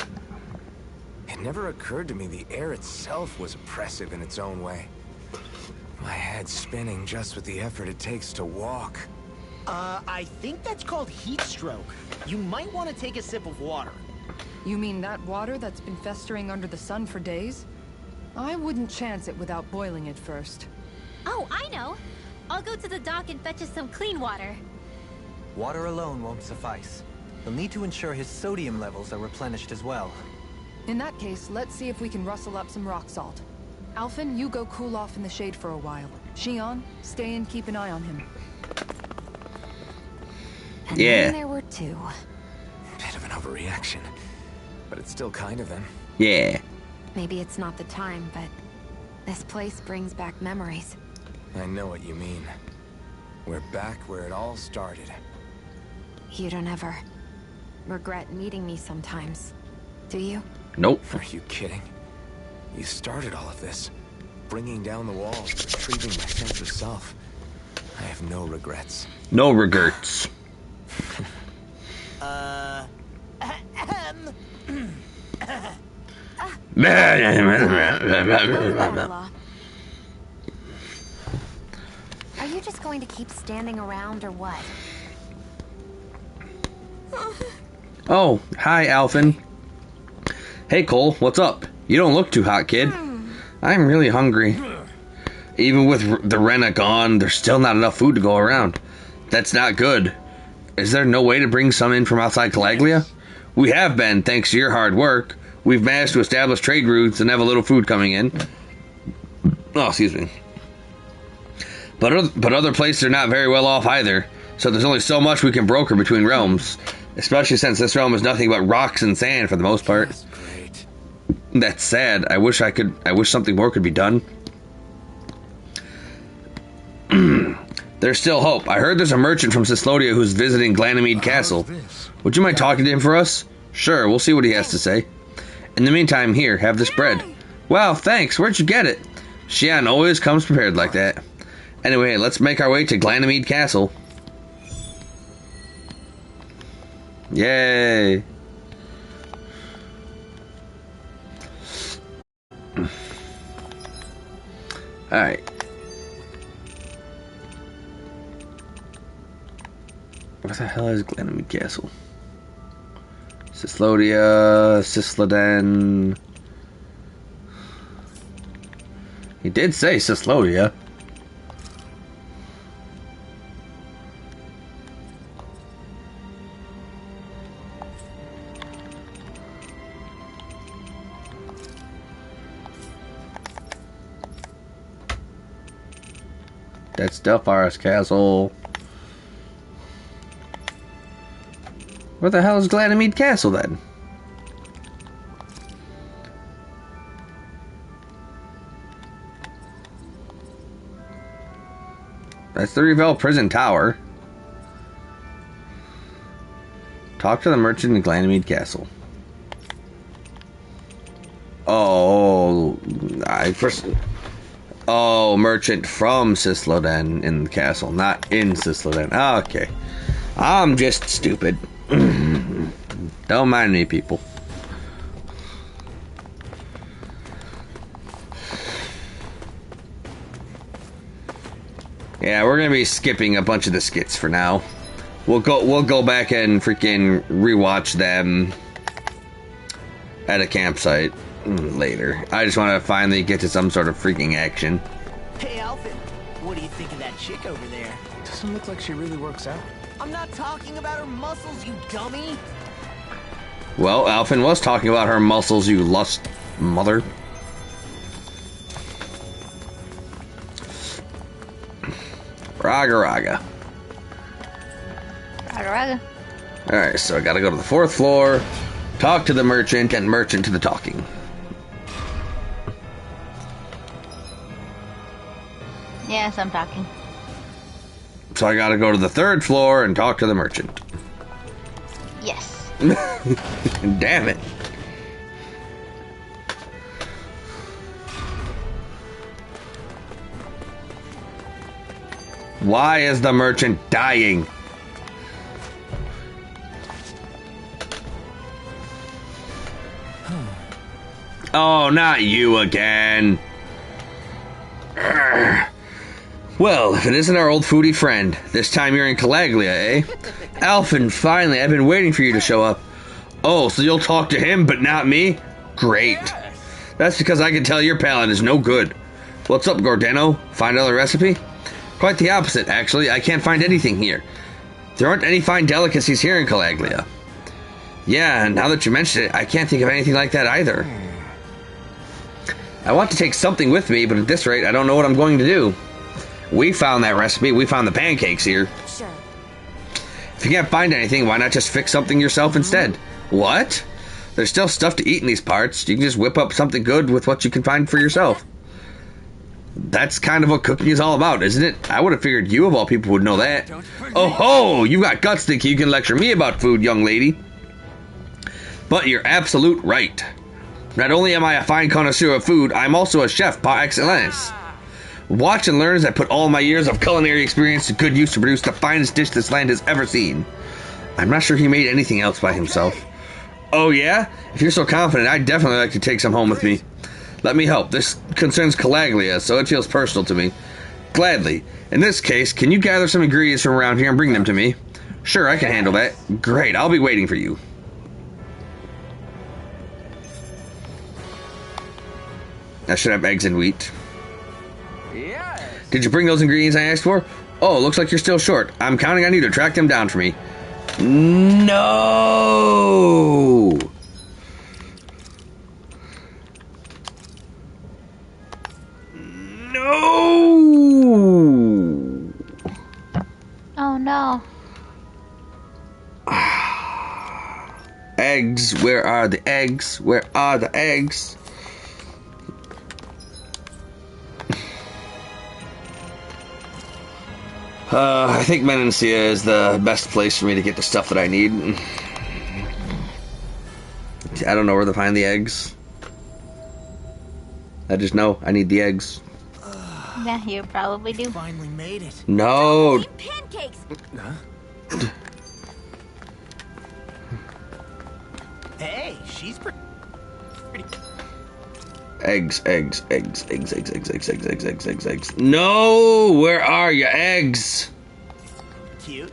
It never occurred to me the air itself was oppressive in its own way. My head's spinning just with the effort it takes to walk. I think that's called heat stroke. You might want to take a sip of water. You mean that water that's been festering under the sun for days? I wouldn't chance it without boiling it first. Oh, I know. I'll go to the dock and fetch us some clean water. Water alone won't suffice. You'll need to ensure his sodium levels are replenished as well. In that case, let's see if we can rustle up some rock salt. Alphen, you go cool off in the shade for a while. Shion, stay and keep an eye on him. And Yeah. then there were two. Bit of an overreaction. But it's still kind of them. Yeah. Maybe it's not the time, but this place brings back memories. I know what you mean. We're back where it all started. You don't ever regret meeting me sometimes, do you? Nope. Are you kidding? You started all of this. Bringing down the walls, retrieving my sense of self. I have no regrets. No regrets. Blah. Are you just going to keep standing around or what? Oh, hi, Alphen. Hey, Cole, what's up? You don't look too hot, kid. I'm really hungry. Even with the Rena gone, there's still not enough food to go around. That's not good. Is there no way to bring some in from outside Calaglia? We have been, thanks to your hard work. We've managed to establish trade routes and have a little food coming in. Oh, excuse me. But other places are not very well off either, so there's only so much we can broker between realms, especially since this realm is nothing but rocks and sand for the most part. That's great. That's sad. I wish something more could be done. There's still hope. I heard there's a merchant from Cyslodia who's visiting Ganymede Castle. This? Would you mind talking to him for us? Sure, we'll see what he has to say. In the meantime, here, have this bread. Wow, thanks. Where'd you get it? Shion always comes prepared like that. Anyway, let's make our way to Ganymede Castle. Yay! Alright. What the hell is Ganymede Castle? Cyslodia, Cysloden. He did say Cyslodia. That's Delphar's Castle. Where the hell is Ganymede Castle then? That's the Revel Prison Tower. Talk to the merchant in Ganymede Castle. Oh, merchant from Cysloden in the castle, not in Cysloden. Oh, okay. I'm just stupid. Don't mind me, people. Yeah, we're gonna be skipping a bunch of the skits for now. We'll go back and freaking rewatch them at a campsite later. I just want to finally get to some sort of freaking action. Hey, Alphen, what do you think of that chick over there? Doesn't look like she really works out. I'm not talking about her muscles, you dummy! Well, Alphen was talking about her muscles, you lust mother. Raga raga. Raga raga. Alright, so I gotta go to the 4th floor, talk to the merchant, and merchant to the talking. Yes, I'm talking. So I gotta go to the 3rd floor and talk to the merchant. Yes. Damn it. Why is the merchant dying? Oh, not you again. Urgh. Well, if it isn't our old foodie friend, this time you're in Calaglia, eh? Alphen, finally, I've been waiting for you to show up. Oh, so you'll talk to him, but not me? Great. That's because I can tell your palate is no good. What's up, Gordano? Find another recipe? Quite the opposite, actually. I can't find anything here. There aren't any fine delicacies here in Calaglia. Yeah, and now that you mention it, I can't think of anything like that either. I want to take something with me, but at this rate, I don't know what I'm going to do. We found that recipe. We found the pancakes here. Sure. If you can't find anything, why not just fix something yourself instead? What? There's still stuff to eat in these parts. You can just whip up something good with what you can find for yourself. That's kind of what cooking is all about, isn't it? I would have figured you of all people would know that. Oh ho! You got guts think you can lecture me about food, young lady. But you're absolute right. Not only am I a fine connoisseur of food, I'm also a chef par excellence. Watch and learn as I put all my years of culinary experience to good use to produce the finest dish this land has ever seen. I'm not sure he made anything else by himself. Oh yeah? If you're so confident, I'd definitely like to take some home with me. Let me help. This concerns Calaglia, so it feels personal to me. Gladly. In this case, can you gather some ingredients from around here and bring them to me? Sure, I can handle that. Great, I'll be waiting for you. I should have eggs and wheat. Did you bring those ingredients I asked for? Oh, looks like you're still short. I'm counting on you to track them down for me. No! No! Oh no. Eggs, where are the eggs? Where are the eggs? I think Menancia is the best place for me to get the stuff that I need. I don't know where to find the eggs. I just know I need the eggs. Yeah, you probably do. Finally made it. No. Pancakes. Hey, she's pretty. Eggs. No, where are your eggs? Cute.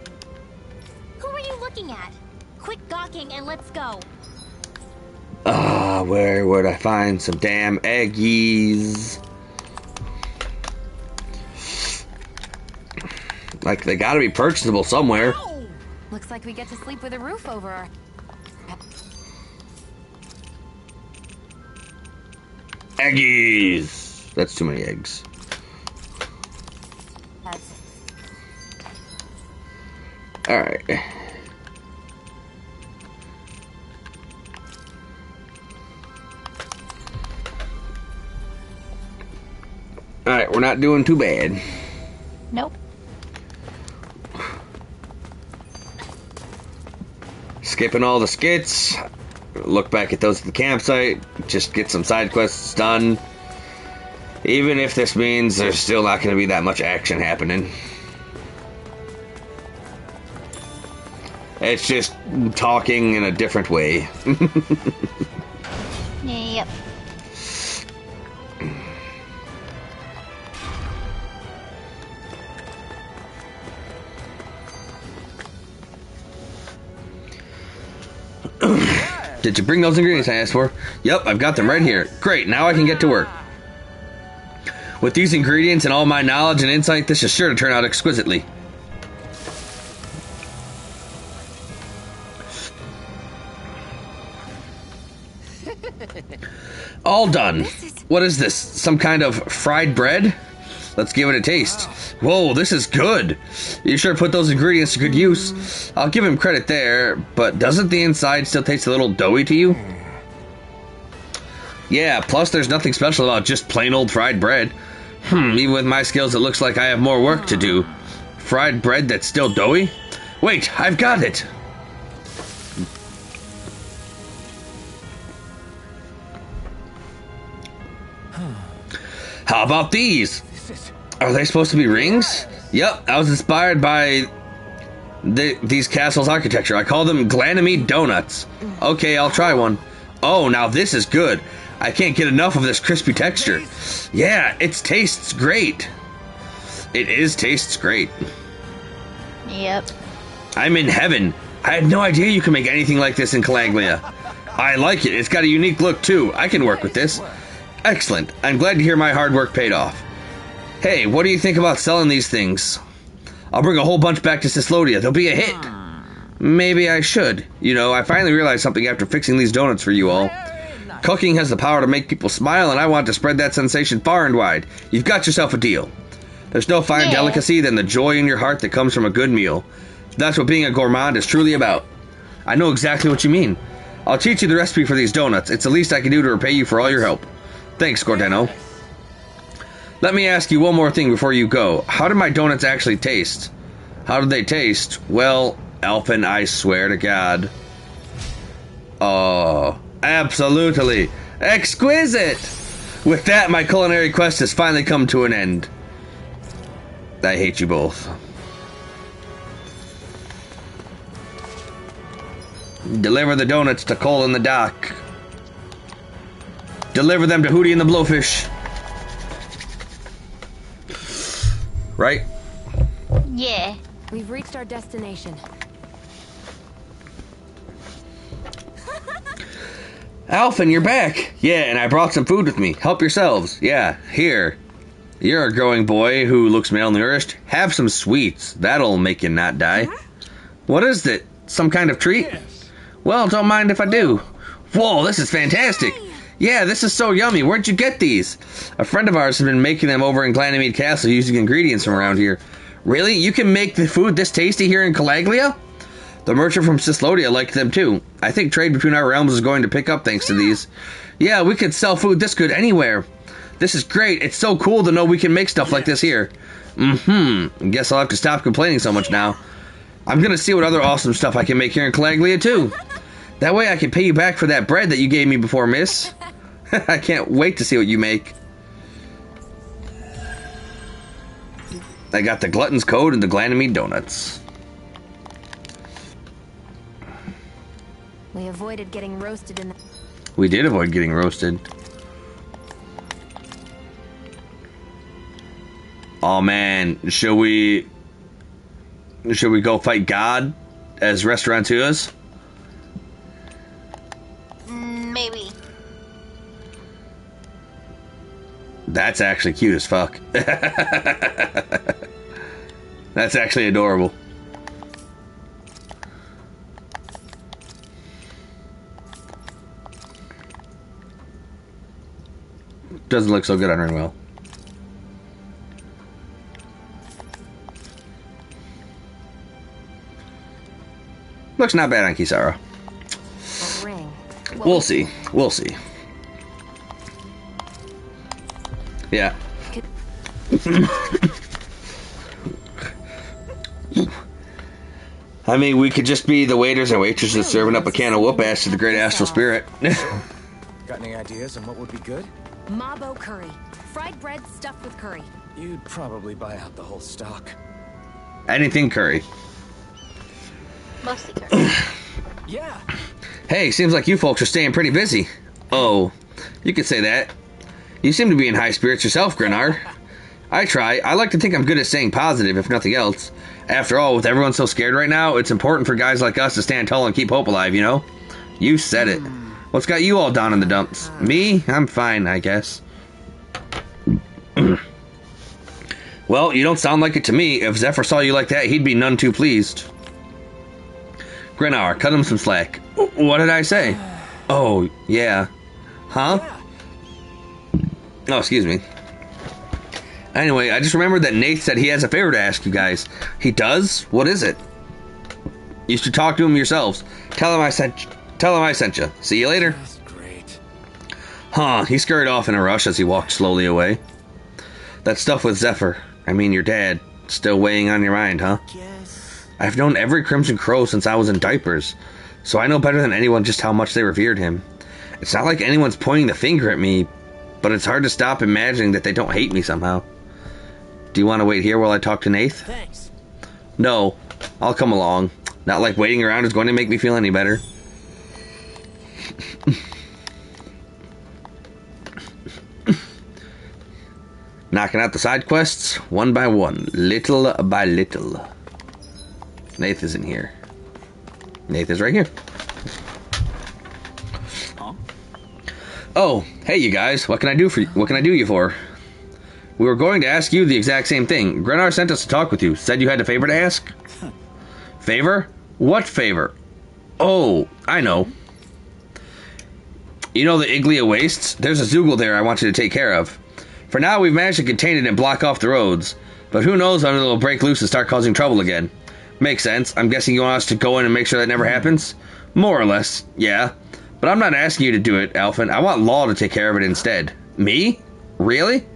Who are you looking at? Quit gawking and let's go. Where would I find some damn eggies? Like, they gotta be purchasable somewhere. Looks like we get to sleep with a roof over our... Eggies! That's too many eggs. heads. Alright. Alright, we're not doing too bad. Nope. Skipping all the skits. Look back at those at the campsite. Just get some side quests done. Even if this means there's still not going to be that much action happening. It's just talking in a different way. Yep. Did you bring those ingredients I asked for? Yep, I've got them right here. Great, now I can get to work. With these ingredients and all my knowledge and insight, this is sure to turn out exquisitely. All done. What is this? Some kind of fried bread? Let's give it a taste. Whoa, this is good. You sure put those ingredients to good use. I'll give him credit there, but doesn't the inside still taste a little doughy to you? Yeah, plus there's nothing special about just plain old fried bread. Even with my skills, it looks like I have more work to do. Fried bread that's still doughy? Wait, I've got it! How about these? Are they supposed to be rings? Yep, I was inspired by these castles' architecture. I call them Glanamede donuts. Okay, I'll try one. Oh, now this is good. I can't get enough of this crispy texture. Yeah, it tastes great. It tastes great. Yep. I'm in heaven. I had no idea you could make anything like this in Calaglia. I like it. It's got a unique look, too. I can work with this. Excellent. I'm glad to hear my hard work paid off. Hey, what do you think about selling these things? I'll bring a whole bunch back to Cyslodia. They'll be a hit. Maybe I should. You know, I finally realized something after fixing these donuts for you all. Cooking has the power to make people smile, and I want to spread that sensation far and wide. You've got yourself a deal. There's no finer delicacy than the joy in your heart that comes from a good meal. That's what being a gourmand is truly about. I know exactly what you mean. I'll teach you the recipe for these donuts. It's the least I can do to repay you for all your help. Thanks, Gordeno. Let me ask you one more thing before you go. How do my donuts actually taste? How do they taste? Well, Alphen, I swear to God. Oh, absolutely exquisite! With that, my culinary quest has finally come to an end. I hate you both. Deliver the donuts to Cole in the dock. Deliver them to Hootie and the Blowfish. Right? Yeah. We've reached our destination. Alphen, you're back. Yeah, and I brought some food with me. Help yourselves. Yeah, here. You're a growing boy who looks malnourished. Have some sweets. That'll make you not die. What is it? Some kind of treat? Well, don't mind if I do. Whoa, this is fantastic. Yeah, this is so yummy. Where'd you get these? A friend of ours has been making them over in Glanamede Castle using ingredients from around here. Really? You can make the food this tasty here in Calaglia? The merchant from Cyslodia liked them too. I think trade between our realms is going to pick up thanks to these. Yeah, we could sell food this good anywhere. This is great. It's so cool to know we can make stuff like this here. Guess I'll have to stop complaining so much now. I'm gonna see what other awesome stuff I can make here in Calaglia too. That way I can pay you back for that bread that you gave me before, miss. I can't wait to see what you make. I got the Glutton's Code and the Glanamede Donuts. We avoided getting roasted in the... We did avoid getting roasted. Oh man, should we go fight God as restaurateurs? Maybe. That's actually cute as fuck. That's actually adorable. Doesn't look so good on Rinwell. Looks not bad on Kisara. We'll see. We'll see. Yeah. I mean, we could just be the waiters and waitresses serving up a can of whoop ass to the great astral spirit. Got any ideas on what would be good? Mabo curry. Fried bread stuffed with curry. You'd probably buy out the whole stock. Anything curry. Mostly curry. Yeah. Hey, seems like you folks are staying pretty busy. Oh, you could say that. You seem to be in high spirits yourself, Grenar. I try. I like to think I'm good at staying positive, if nothing else. After all, with everyone so scared right now, it's important for guys like us to stand tall and keep hope alive, you know? You said it. What's got you all down in the dumps? Me? I'm fine, I guess. Well, you don't sound like it to me. If Zephyr saw you like that, he'd be none too pleased. Grenar, cut him some slack. What did I say? Oh, yeah. Huh? Oh, excuse me. Anyway, I just remembered that Nath said he has a favor to ask you guys. He does? What is it? You should talk to him yourselves. Tell him I sent you. See you later. That's great. Huh, he scurried off in a rush as he walked slowly away. That stuff with Zephyr, I mean your dad, still weighing on your mind, huh? Yes. I've known every Crimson Crow since I was in diapers, so I know better than anyone just how much they revered him. It's not like anyone's pointing the finger at me, but it's hard to stop imagining that they don't hate me somehow. Do you want to wait here while I talk to Nath? Thanks. No, I'll come along. Not like waiting around is going to make me feel any better. Knocking out the side quests, one by one, little by little. Nath isn't here. Nath is right here. Huh? Oh, hey you guys. What can I do you for? We were going to ask you the exact same thing. Grenar sent us to talk with you. Said you had a favor to ask? Favor? What favor? Oh, I know. You know the Iglia Wastes? There's a Zoogle there I want you to take care of. For now, we've managed to contain it and block off the roads. But who knows when it'll break loose and start causing trouble again. Makes sense. I'm guessing you want us to go in and make sure that never happens? More or less, yeah. But I'm not asking you to do it, Alphen. I want Law to take care of it instead. Me? Really?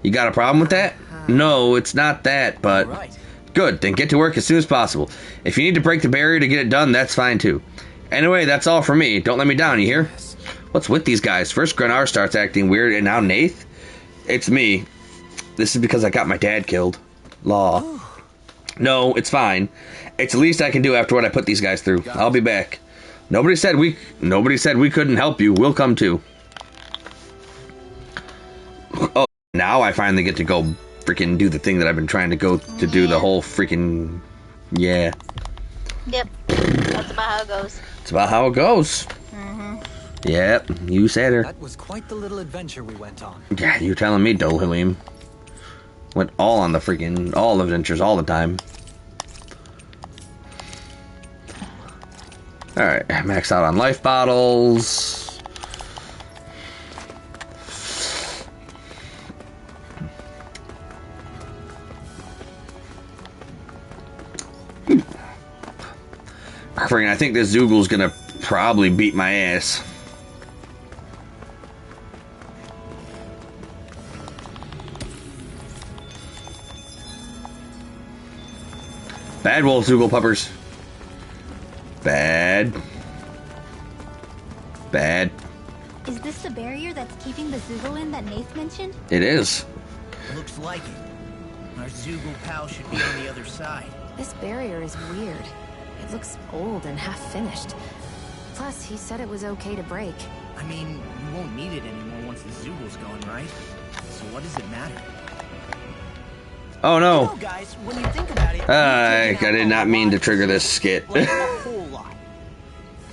You got a problem with that? No, it's not that, but... Right. Good, then get to work as soon as possible. If you need to break the barrier to get it done, that's fine too. Anyway, that's all for me. Don't let me down, you hear? What's with these guys? First Grenar starts acting weird, and now Nath? It's me. This is because I got my dad killed. Law. No, it's fine. It's the least I can do after what I put these guys through. I'll be back. Nobody said we couldn't help you. We'll come too. Oh, now I finally get to go freaking do the thing that I've been trying to go to do the whole freaking... Yeah. Yep. That's about how it goes. It's about how it goes. Yep, you said her. That was quite the little adventure we went on. Yeah, you telling me, Dohalim. Went all on the freaking... all adventures all the time. Alright, max out on life bottles. I think this Zoogle's gonna probably beat my ass. Bad wolf Zoogle puppers. Bad. Bad. Is this the barrier that's keeping the Zoogle in that Nath mentioned? It is. Looks like it. Our Zoogle pal should be on the other side. This barrier is weird. It looks old and half-finished. Plus, he said it was okay to break. I mean, we won't need it anymore once the Zoogle's gone, right? So what does it matter? Oh no. You know, guys, when you think about it, I did not mean to trigger this skit. like a whole lot.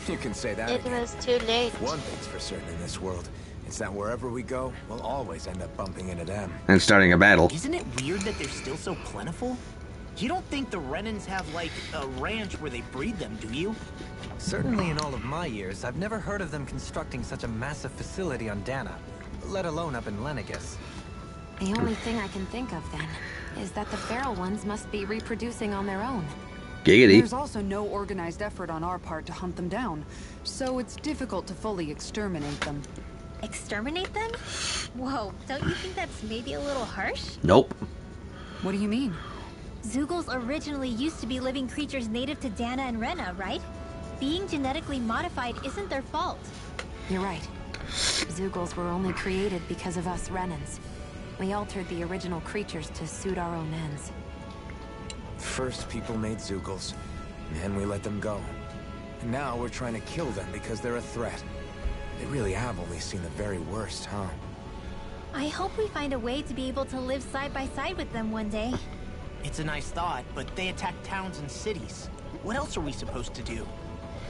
You can say that It again. was too late. One thing's for certain in this world. It's that wherever we go, we'll always end up bumping into them. And starting a battle. Isn't it weird that they're still so plentiful? You don't think the Renans have, like, a ranch where they breed them, do you? Certainly in all of my years, I've never heard of them constructing such a massive facility on Dana, let alone up in Lenegus. The only thing I can think of, then, is that the feral ones must be reproducing on their own. Giggity. There's also no organized effort on our part to hunt them down, so it's difficult to fully exterminate them. Exterminate them? Whoa, don't you think that's maybe a little harsh? Nope. What do you mean? Zoogles originally used to be living creatures native to Dana and Rena, right? Being genetically modified isn't their fault. You're right. Zoogles were only created because of us Renans. We altered the original creatures to suit our own ends. First, people made Zoogles, and we let them go. And now we're trying to kill them because they're a threat. They really have only seen the very worst, huh? I hope we find a way to be able to live side by side with them one day. It's a nice thought, but they attack towns and cities. What else are we supposed to do?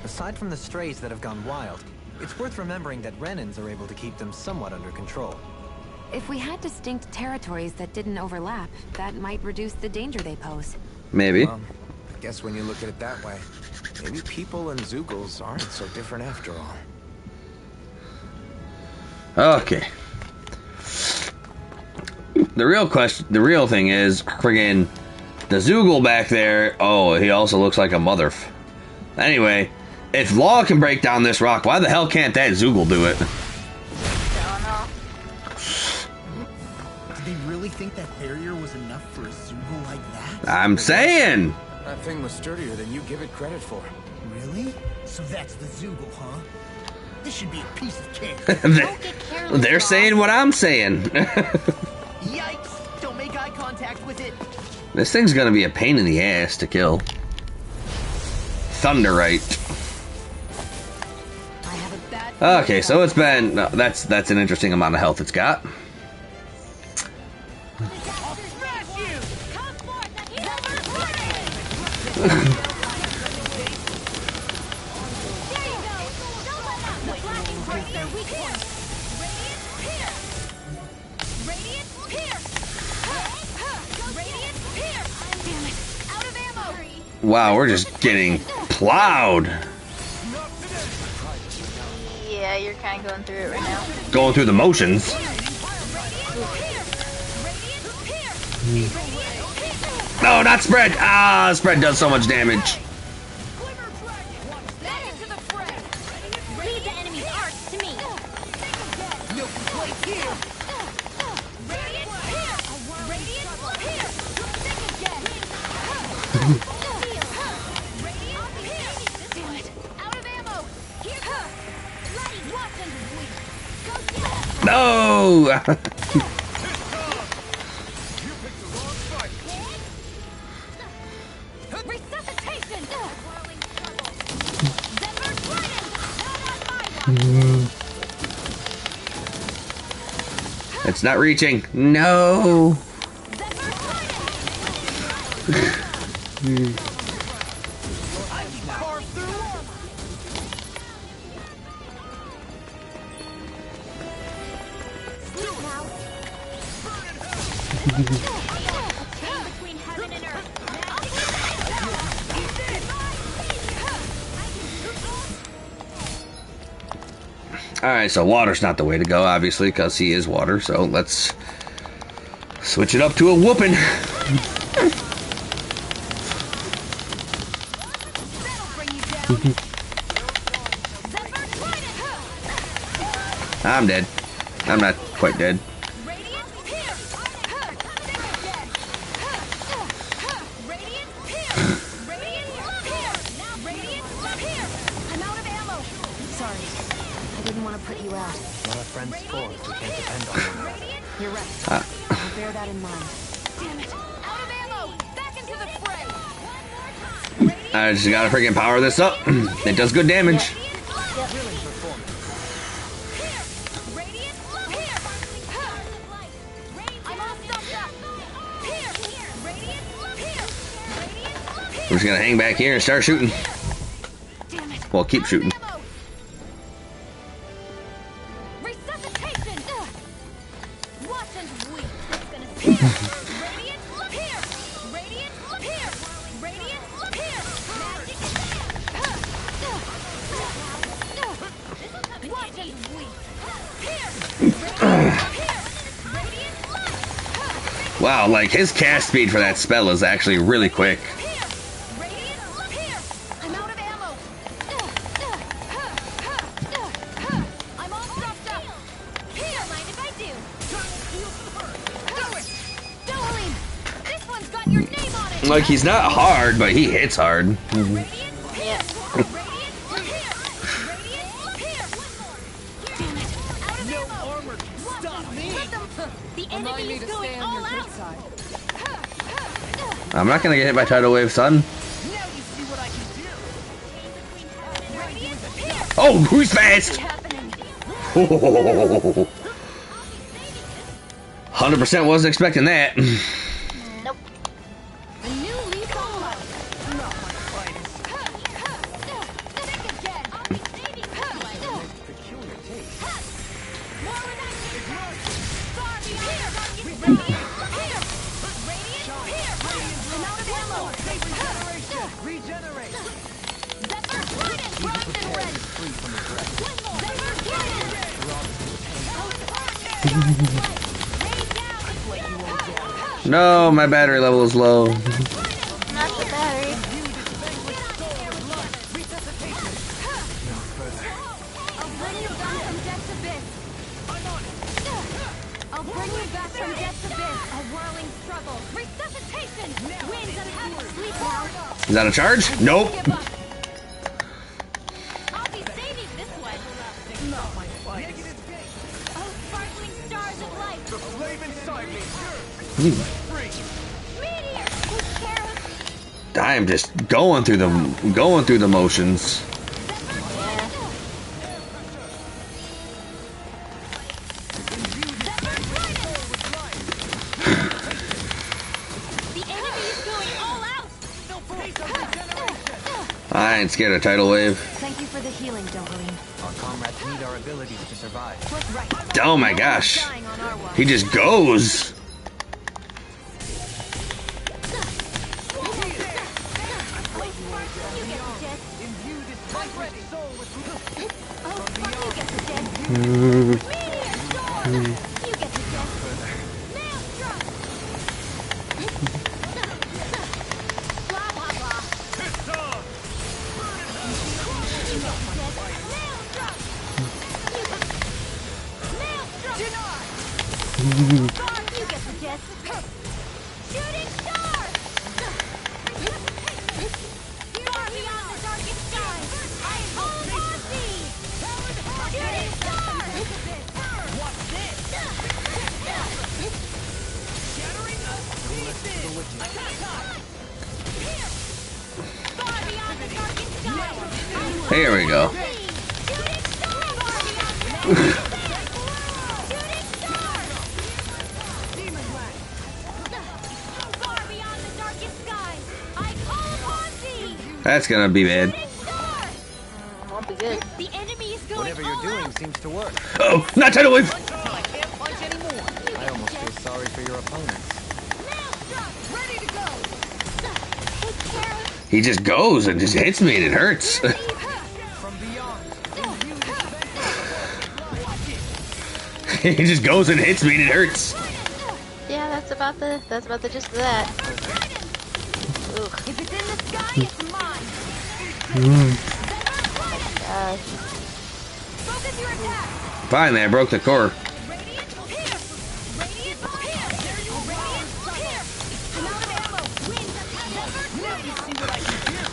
Aside from the strays that have gone wild, it's worth remembering that Renans are able to keep them somewhat under control. If we had distinct territories that didn't overlap, that might reduce the danger they pose. Maybe. I guess when you look at it that way, maybe people and Zoogles aren't so different after all. Okay. The real thing is, friggin' the Zoogle back there. Oh, he also looks like a mother. Anyway, if Law can break down this rock, why the hell can't that Zoogle do it? I Did they really think that barrier was enough for a Zoogle like that? I'm saying. That thing was sturdier than you give it credit for. Really? So that's the Zoogle, huh? This should be a piece of cake. Don't get careless, They're Law. saying what I'm saying. Yikes! Don't make eye contact with it. This thing's gonna be a pain in the ass to kill. Thunderite. I have a bad Okay, so it's been... no, that's an interesting amount of health it's got. Wow, we're just getting plowed. Yeah, you're kind of going through it right now. Going through the motions. No, not spread. Ah, spread does so much damage. Lead the enemy's arcs to me. No. It's not reaching. No. Alright, so water's not the way to go, obviously, because he is water, so let's switch it up to a whooping. I'm dead. I'm not quite dead. Not a friend's sport. We can't depend on one another. You're right. I'll bear that in mind. Damn it! Out of ammo! Back into the fray! I just gotta freaking power this up. It does good damage. We're just gonna hang back here and start shooting. Well, keep shooting. Wow, like his cast speed for that spell is actually really quick. Like, he's not hard, but he hits hard. Yeah. The enemy is going all out. I'm not gonna get hit by tidal wave, son. Oh, who's fast? 100% wasn't expecting that. Nope. A new leaf on life. Not my finest. Think again. I'll be saving you. Peculiar taste. More radiation. Sorry, here. Radiant here. Radiant here. I'm out of ammo. Regenerate. Zephyr Trident. Bronze and red. Free from the threat. Zephyr Trident. No, my battery level is low. Not the battery. I'll bring you back from death's abyss. I'll bring you back from death's abyss. A whirling struggle. Resuscitation. Winds of heaven. Sleep now. Is that a charge? Nope. I'll be saving this one. Not my finest. Oh, sparkling stars of light. The flame inside me. Meteor. Who's Kara? I am just going through the motions. The enemy is going all out. I ain't scared of tidal wave. Thank you for the healing, Doberine. Our comrade need our abilities to survive. Oh my gosh. He just goes. Here we go. That's gonna be bad. Won't be good. The enemy is going Whatever you're doing seems to work. Oh, not tidal wave. I can't punch anymore. I almost feel sorry for your opponents. Ready to go. He just goes and just hits me and it hurts. From beyond. He just goes and hits me and it hurts. Yeah, that's about the gist of that. Ugh. If it's in the sky, it's mine. Gosh. Focus your attack. Finally, I broke the core. Radiant here. Radiant here. Radiant here. I'm out of ammo. Winds of heaven. Now you see what I can do.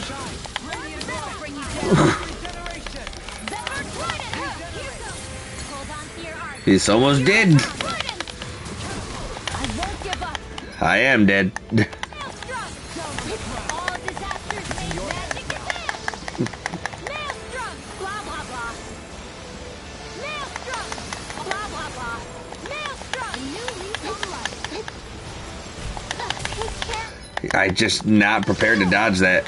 Shine. Radiant will bring you down. Regeneration. Zephyr Trident. Here goes. Hold on to your arm. He's almost dead. I won't give up. I am dead. Maelstrom. All disasters make magic advance. Maelstrom. Blah blah blah. Maelstrom. Blah blah blah. Maelstrom. A new leaf on life. Take care. I just not prepared to dodge that.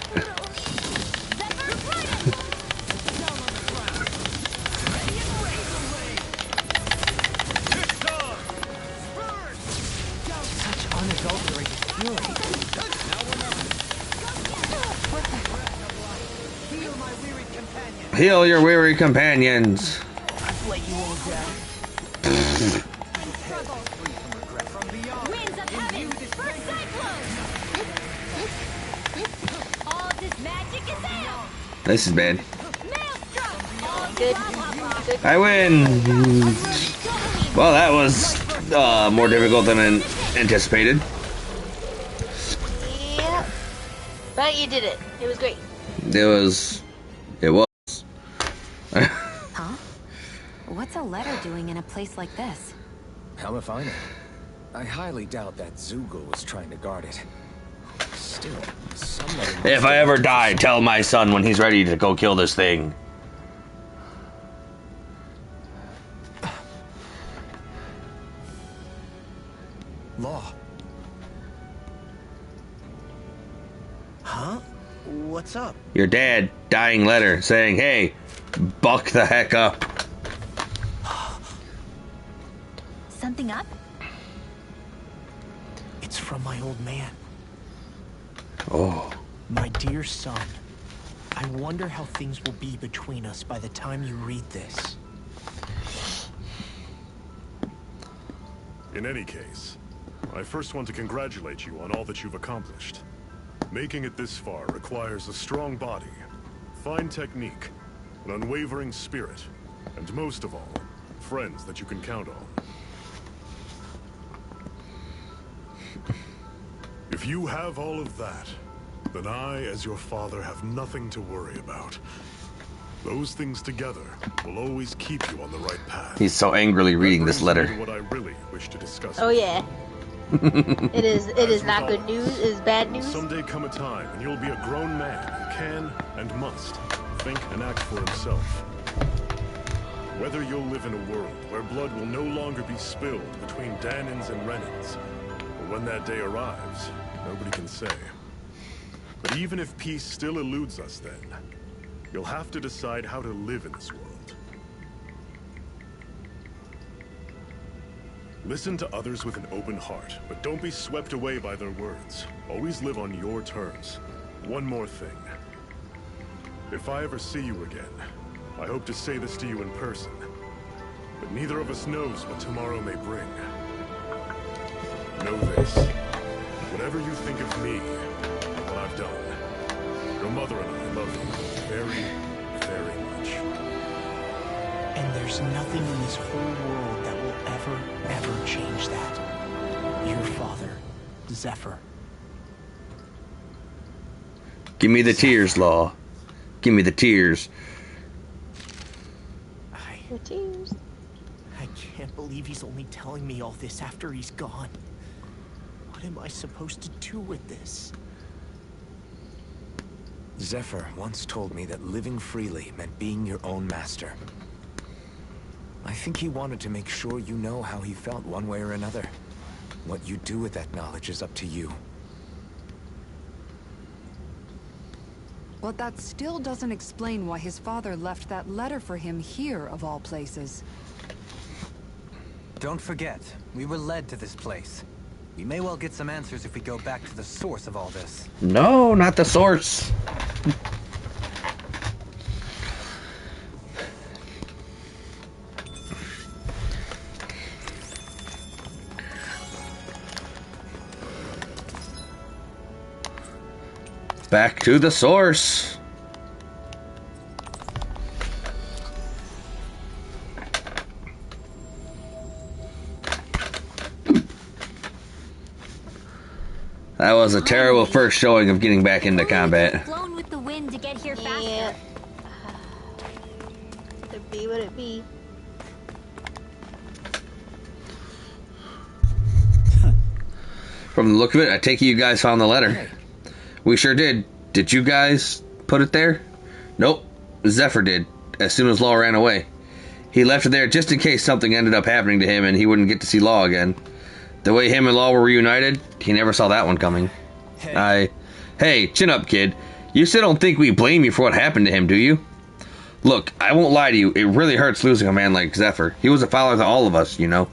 Zephyr Trident. Such unadulterated fury. Heal your weary companions. Let you all down. Winds of heaven. First cyclone. All this magic is out. This is bad. Maelstrom. All Good. blah blah blah. Good. I win. Well, that was more difficult than anticipated. Yeah. But you did it. It was great. It was. Huh? What's a letter doing in a place like this? How if I know? I highly doubt that Zoogle was trying to guard it. Still, somebody must If I have- ever die, tell my son when he's ready to go kill this thing. Law. Huh? What's up? Your dad, dying letter saying, hey, buck the heck up. Something up? It's from my old man. Oh. My dear son, I wonder how things will be between us by the time you read this. In any case, I first want to congratulate you on all that you've accomplished. Making it this far requires a strong body, fine technique, an unwavering spirit, and most of all, friends that you can count on. If you have all of that, then I, as your father, have nothing to worry about. Those things together will always keep you on the right path. He's so angrily reading this That brings letter. me to what I really wish to discuss. Oh with you. yeah. It is not good news. It is bad news. Someday come a time when you'll be a grown man who can and must think and act for himself. Whether you'll live in a world where blood will no longer be spilled between Danins and Renins, or when that day arrives, nobody can say. But even if peace still eludes us then, you'll have to decide how to live in this world. Listen to others with an open heart, but don't be swept away by their words. Always live on your terms. One more thing. If I ever see you again, I hope to say this to you in person. But neither of us knows what tomorrow may bring. Know this. Whatever you think of me, and what I've done, your mother and I love you very, very much. And there's nothing in this whole world that will ever change that. Your father, Zephyr. Give me the tears, Law. Give me the tears. The tears. I can't believe he's only telling me all this after he's gone. What am I supposed to do with this? Zephyr once told me that living freely meant being your own master. I think he wanted to make sure you know how he felt one way or another. What you do with that knowledge is up to you. But that still doesn't explain why his father left that letter for him here, of all places. Don't forget, we were led to this place. We may well get some answers if we go back to the source of all this. No, not the source. Back to the source. That was a terrible first showing of getting back into combat. Flown with the wind to get here faster. Yeah. It be what it be. From the look of it, I take it you guys found the letter. We sure did. Did you guys put it there? Nope. Zephyr did, as soon as Law ran away. He left it there just in case something ended up happening to him and he wouldn't get to see Law again. The way him and Law were reunited, he never saw that one coming. Hey, chin up, kid. You still don't think we blame you for what happened to him, do you? Look, I won't lie to you, it really hurts losing a man like Zephyr. He was a father to all of us, you know.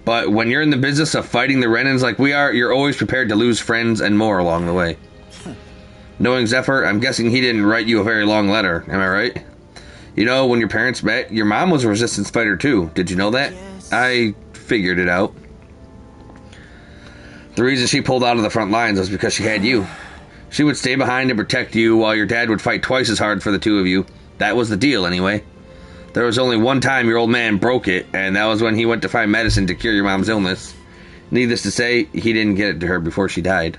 But when you're in the business of fighting the Renans like we are, you're always prepared to lose friends and more along the way. Knowing Zephyr, I'm guessing he didn't write you a very long letter, am I right? You know, when your parents met, your mom was a resistance fighter too. Did you know that? Yes. I figured it out. The reason she pulled out of the front lines was because she had you. She would stay behind and protect you while your dad would fight twice as hard for the two of you. That was the deal, anyway. There was only one time your old man broke it, and that was when he went to find medicine to cure your mom's illness. Needless to say, he didn't get it to her before she died.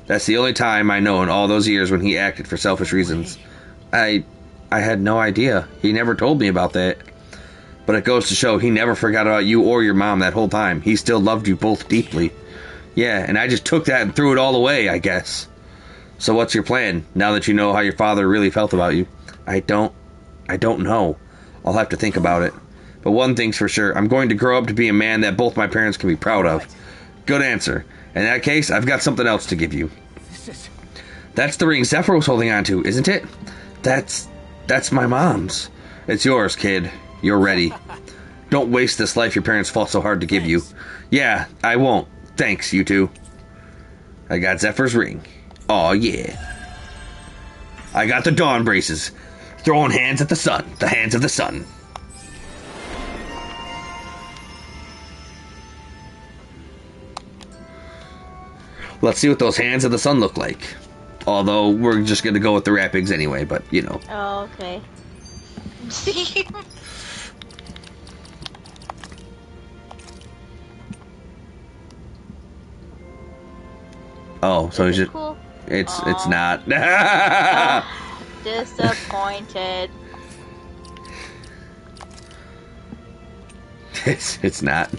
That's the only time I know in all those years when he acted for selfish reasons. I had no idea. He never told me about that. But it goes to show he never forgot about you or your mom that whole time. He still loved you both deeply. Yeah, and I just took that and threw it all away, I guess. So what's your plan, now that you know how your father really felt about you? I don't know. I'll have to think about it. But one thing's for sure, I'm going to grow up to be a man that both my parents can be proud of. Good answer. In that case, I've got something else to give you. That's the ring Zephyr was holding on to, isn't it? That's my mom's. It's yours, kid. You're ready. Don't waste this life your parents fought so hard to give you. Yeah, I won't. Thanks, you two. I got Zephyr's ring. Aw, yeah. I got the dawn braces. Throwing hands at the sun. The hands of the sun. Let's see what those hands of the sun look like. Although, we're just going to go with the wrappings anyway, but, you know. Oh, okay. Oh, so Is he's it just... cool? It's not. Disappointed. It's not.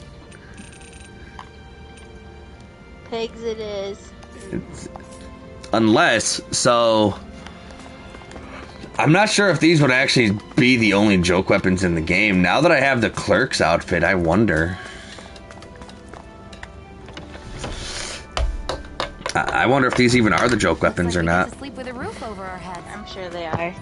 Pigs it is. Unless, so... I'm not sure if these would actually be the only joke weapons in the game. Now that I have the clerk's outfit, I wonder. I wonder if these even are the joke weapons or not. To sleep with a roof over our heads. I'm sure they are.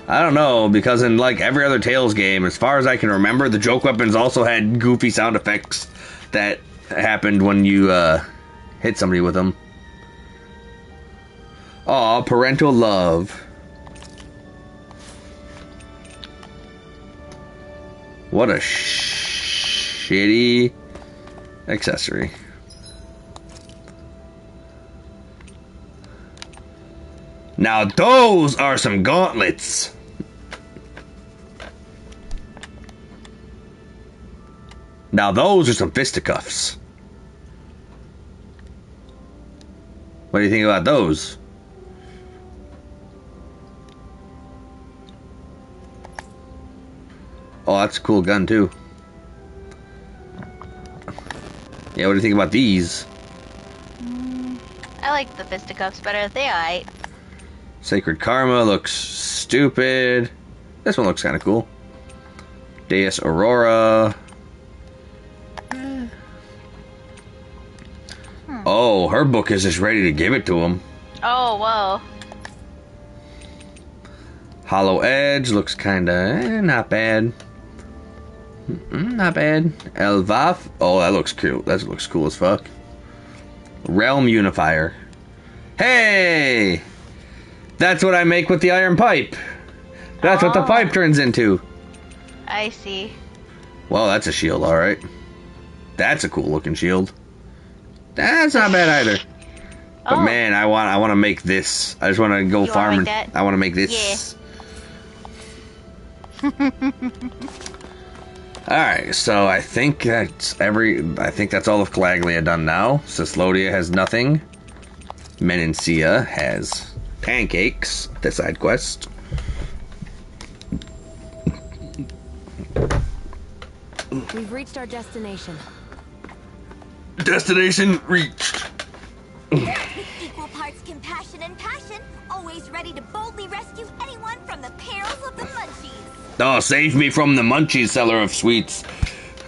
I don't know, because in like every other Tales game, as far as I can remember, the joke weapons also had goofy sound effects that happened when you hit somebody with them. Aw, parental love. What a shitty accessory. Now those are some gauntlets. Now those are some fisticuffs. What do you think about those? Oh, that's a cool gun too. Yeah, what do you think about these? I like the fisticuffs better. They alright. Sacred Karma looks stupid. This one looks kind of cool. Deus Aurora. Oh, her book is just ready to give it to him. Oh, whoa. Hollow Edge looks kinda not bad. Not bad. Elvaf. Oh, that looks cool. That looks cool as fuck. Realm Unifier. Hey! That's what I make with the iron pipe. That's what the pipe turns into. I see. Well, that's a shield, alright. That's a cool looking shield. That's not bad either. But man, I want to make this. I just want to go farming. Like I want to make this. Yeah. Alright, so I think that's all of Calaglia done now. Cyslodia has nothing. Menancia has pancakes, the side quest. We've reached our destination. Destination reached. Equal parts compassion and passion, always ready to boldly rescue anyone from the perils of the munchies. Oh, save me from the munchies, seller of sweets.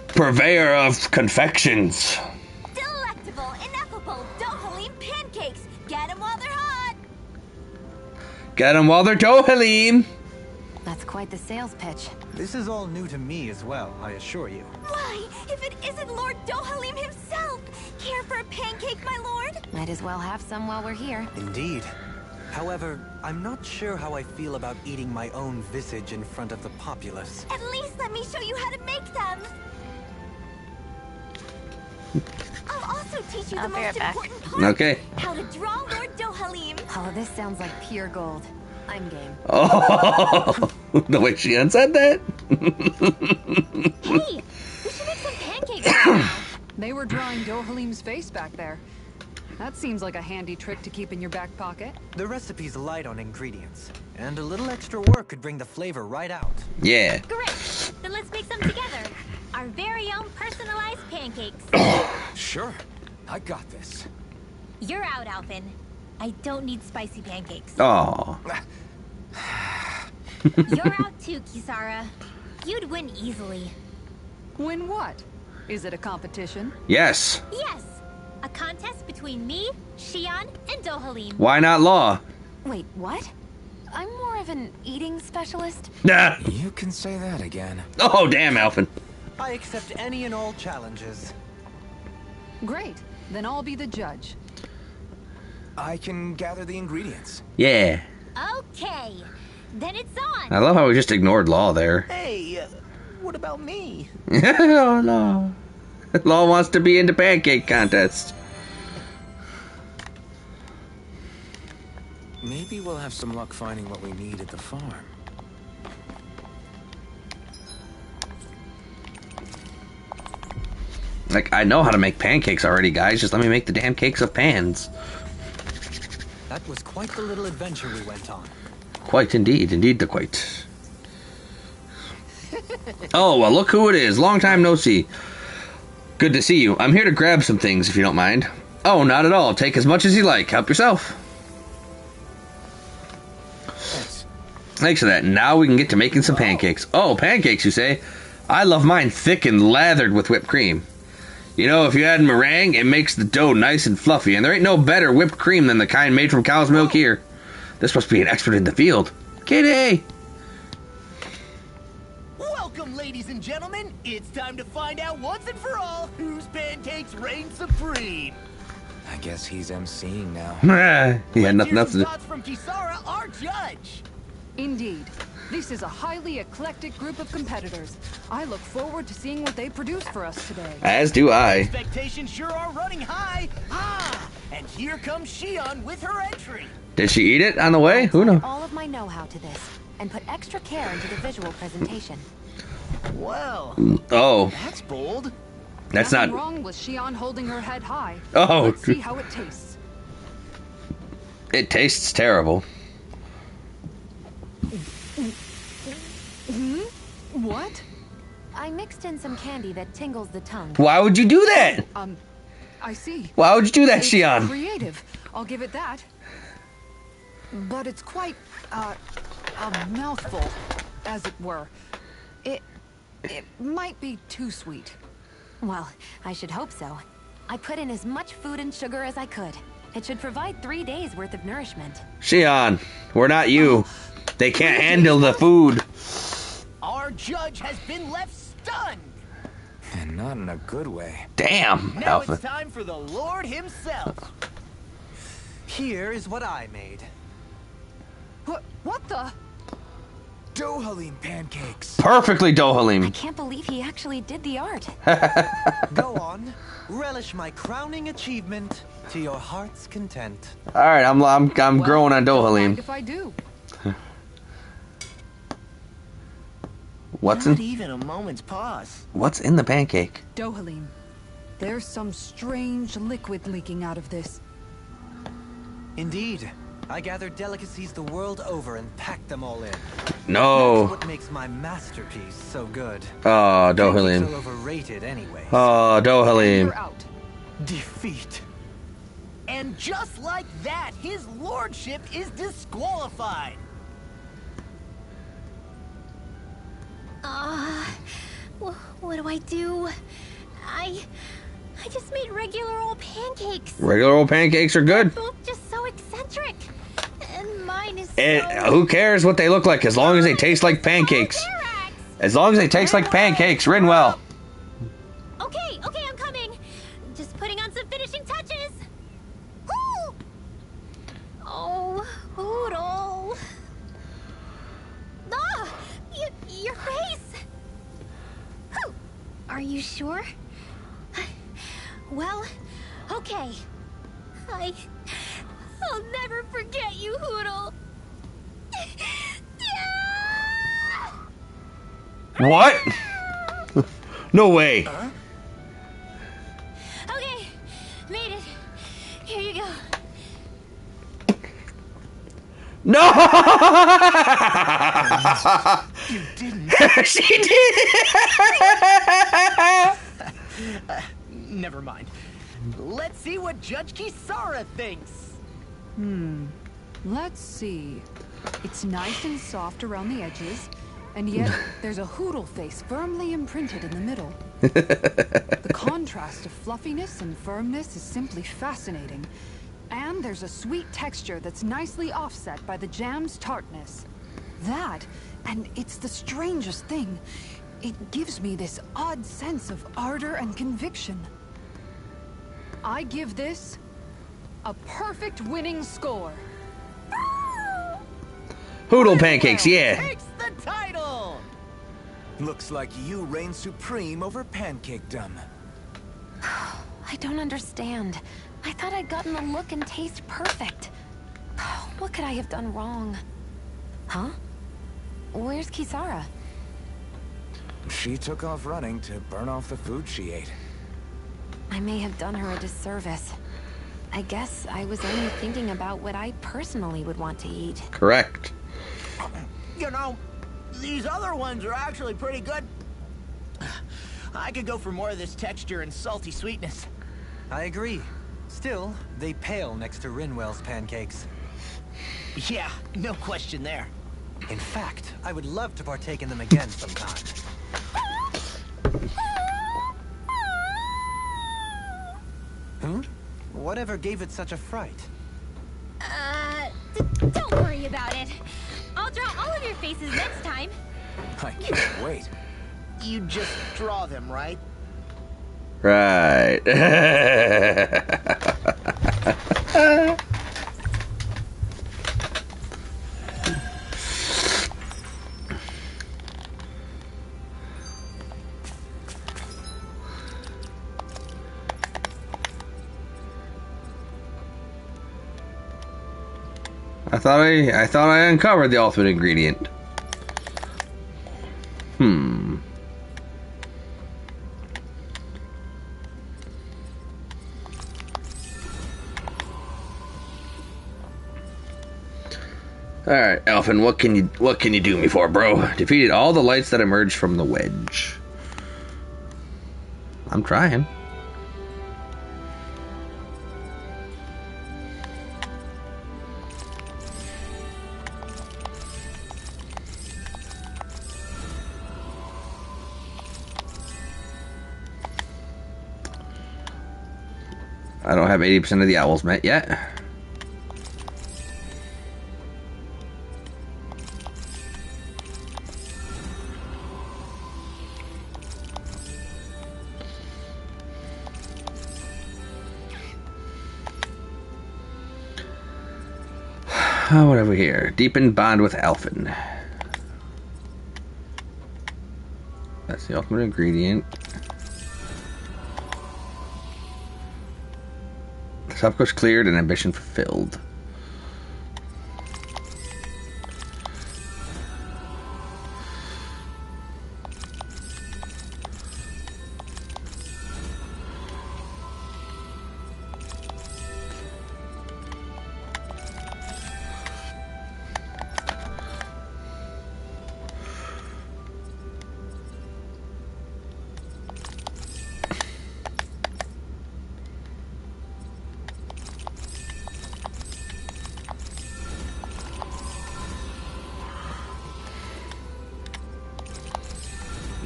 Purveyor of confections. Delectable, ineffable, Dohalim pancakes. Get them while they're hot. Get them while they're Dohalim. That's quite the sales pitch. This is all new to me as well, I assure you. Why, if it isn't Lord Dohalim himself? Care for a pancake, my lord? Might as well have some while we're here. Indeed. However, I'm not sure how I feel about eating my own visage in front of the populace. At least let me show you how to make them. I'll also teach you I'll the be most right back. important part. Okay. How to draw Lord Dohalim. Oh, this sounds like pure gold. I'm game. Oh, the way she said that. Hey, we should make some pancakes now. They were drawing Dohalim's face back there. That seems like a handy trick to keep in your back pocket. The recipe's light on ingredients, and a little extra work could bring the flavor right out. Yeah. Great. Then let's make some together. Our very own personalized pancakes. Sure, I got this. You're out, Alvin. I don't need spicy pancakes. Oh. You're out too, Kisara. You'd win easily. Win what? Is it a competition? Yes. Yes. A contest between me, Shion, and Dohalim. Why not law? Wait, what? I'm more of an eating specialist. Nah. You can say that again. Oh, damn, Alphen. I accept any and all challenges. Great. Then I'll be the judge. I can gather the ingredients. Yeah. Okay. Then it's on. I love how we just ignored Law there. Hey, what about me? Oh, Law. Law wants to be in the pancake contest. Maybe we'll have some luck finding what we need at the farm. Like, I know how to make pancakes already, guys. Just let me make the damn cakes of pans. That was quite the little adventure we went on. Quite indeed. Indeed the quite. Oh, well, look who it is. Long time no see. Good to see you. I'm here to grab some things, if you don't mind. Oh, not at all. Take as much as you like. Help yourself. Thanks. Thanks for that. Now we can get to making some pancakes. Oh, pancakes, you say? I love mine thick and lathered with whipped cream. You know, if you add meringue, it makes the dough nice and fluffy, and there ain't no better whipped cream than the kind made from cow's milk here. This must be an expert in the field. Kitty! Welcome, ladies and gentlemen. It's time to find out once and for all whose pancakes reign supreme. I guess he's emceeing now. He had nothing else Here's to some do. thoughts from Kisara, our judge. Indeed. This is a highly eclectic group of competitors. I look forward to seeing what they produce for us today. As do I. Expectations sure are running high. And here comes Shion with her entry. Did she eat it on the way? Who knows? All of my know-how to this, and put extra care into the visual presentation. Well, Oh, that's bold. that's Nothing not. wrong with Shion holding her head high. Oh. Let's see how it tastes. It tastes terrible. What? I mixed in some candy that tingles the tongue. Why would you do that? I see. Why would you do that, It's Shion? creative. I'll give it that. But it's quite, a mouthful, as it were. It might be too sweet. Well, I should hope so. I put in as much food and sugar as I could. It should provide 3 days worth of nourishment. Shion, we're not you. They can't handle the food. Our judge has been left stunned. And not in a good way. Damn, Now Alpha. it's time for the Lord himself. Here is what I made. What the? Dohalim pancakes. Perfectly I Dohalim. can't believe he actually did the art. Go on, relish my crowning achievement to your heart's content. All right, I'm growing on Don't mind Dohalim. if I do. What's Not in even a moment's pause. What's in the pancake? Dohalim. There's some strange liquid leaking out of this. Indeed, I gathered delicacies the world over and packed them all in. No. That's what makes my masterpiece so good. Oh, Pancakes Dohalim. are overrated anyway. Oh, Dohalim. You're out. Defeat. And just like that, his lordship is disqualified. What do I do? I just made regular old pancakes. Regular old pancakes are good. Both just so eccentric. And mine is Who cares what they look like as long as they taste like pancakes? As long as they taste like pancakes, Rinwell. Okay, I'm coming. Just putting on some finishing touches. Woo! Oh, Hoodle. Ah, your face. Whew. Are you sure? Well, okay. I'll never forget you, Hoodle. What? No way. Okay, made it. Here you go. No! You didn't. She did. Never mind. Let's see what Judge Kisara thinks. Let's see. It's nice and soft around the edges, and yet there's a Hoodle face firmly imprinted in the middle. The contrast of fluffiness and firmness is simply fascinating. And there's a sweet texture that's nicely offset by the jam's tartness. That, and it's the strangest thing, it gives me this odd sense of ardor and conviction. I give this a perfect winning score. Hoodle pancakes, yeah. Takes the title. Looks like you reign supreme over pancakedom. I don't understand. I thought I'd gotten the look and taste perfect. What could I have done wrong? Huh? Where's Kisara? She took off running to burn off the food she ate. I may have done her a disservice. I guess I was only thinking about what I personally would want to eat. Correct. You know, these other ones are actually pretty good. I could go for more of this texture and salty sweetness. I agree. Still, they pale next to Rinwell's pancakes. Yeah, no question there. In fact, I would love to partake in them again sometime. Hmm? Whatever gave it such a fright? Don't worry about it. I'll draw all of your faces next time. I can't wait. You just draw them, right? Right. I thought I uncovered the ultimate ingredient. Alright, Alphen, what can you do me for, bro? Defeated all the lights that emerged from the wedge. I'm trying. I don't have 80% of the owls met yet. What have we here? Deepened bond with Alphen. That's the ultimate ingredient. Subquest cleared and ambition fulfilled.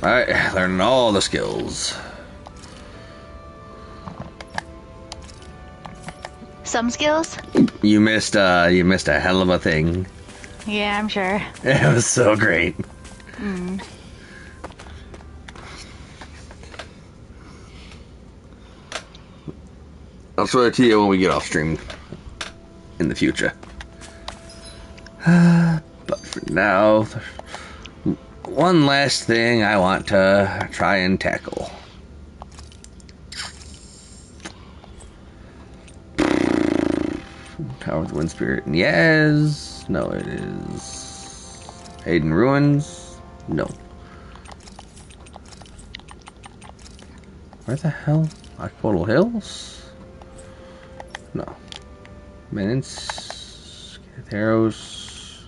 Alright, learning all the skills. Some skills? You missed a hell of a thing. Yeah, I'm sure. It was so great. I'll show it to you when we get off stream in the future. But for now, one last thing I want to try and tackle. Tower of the Wind Spirit. Yes. No, it is. Aiden Ruins. No. Where the hell? Aquodal Hills? No. Minutes. Arrows.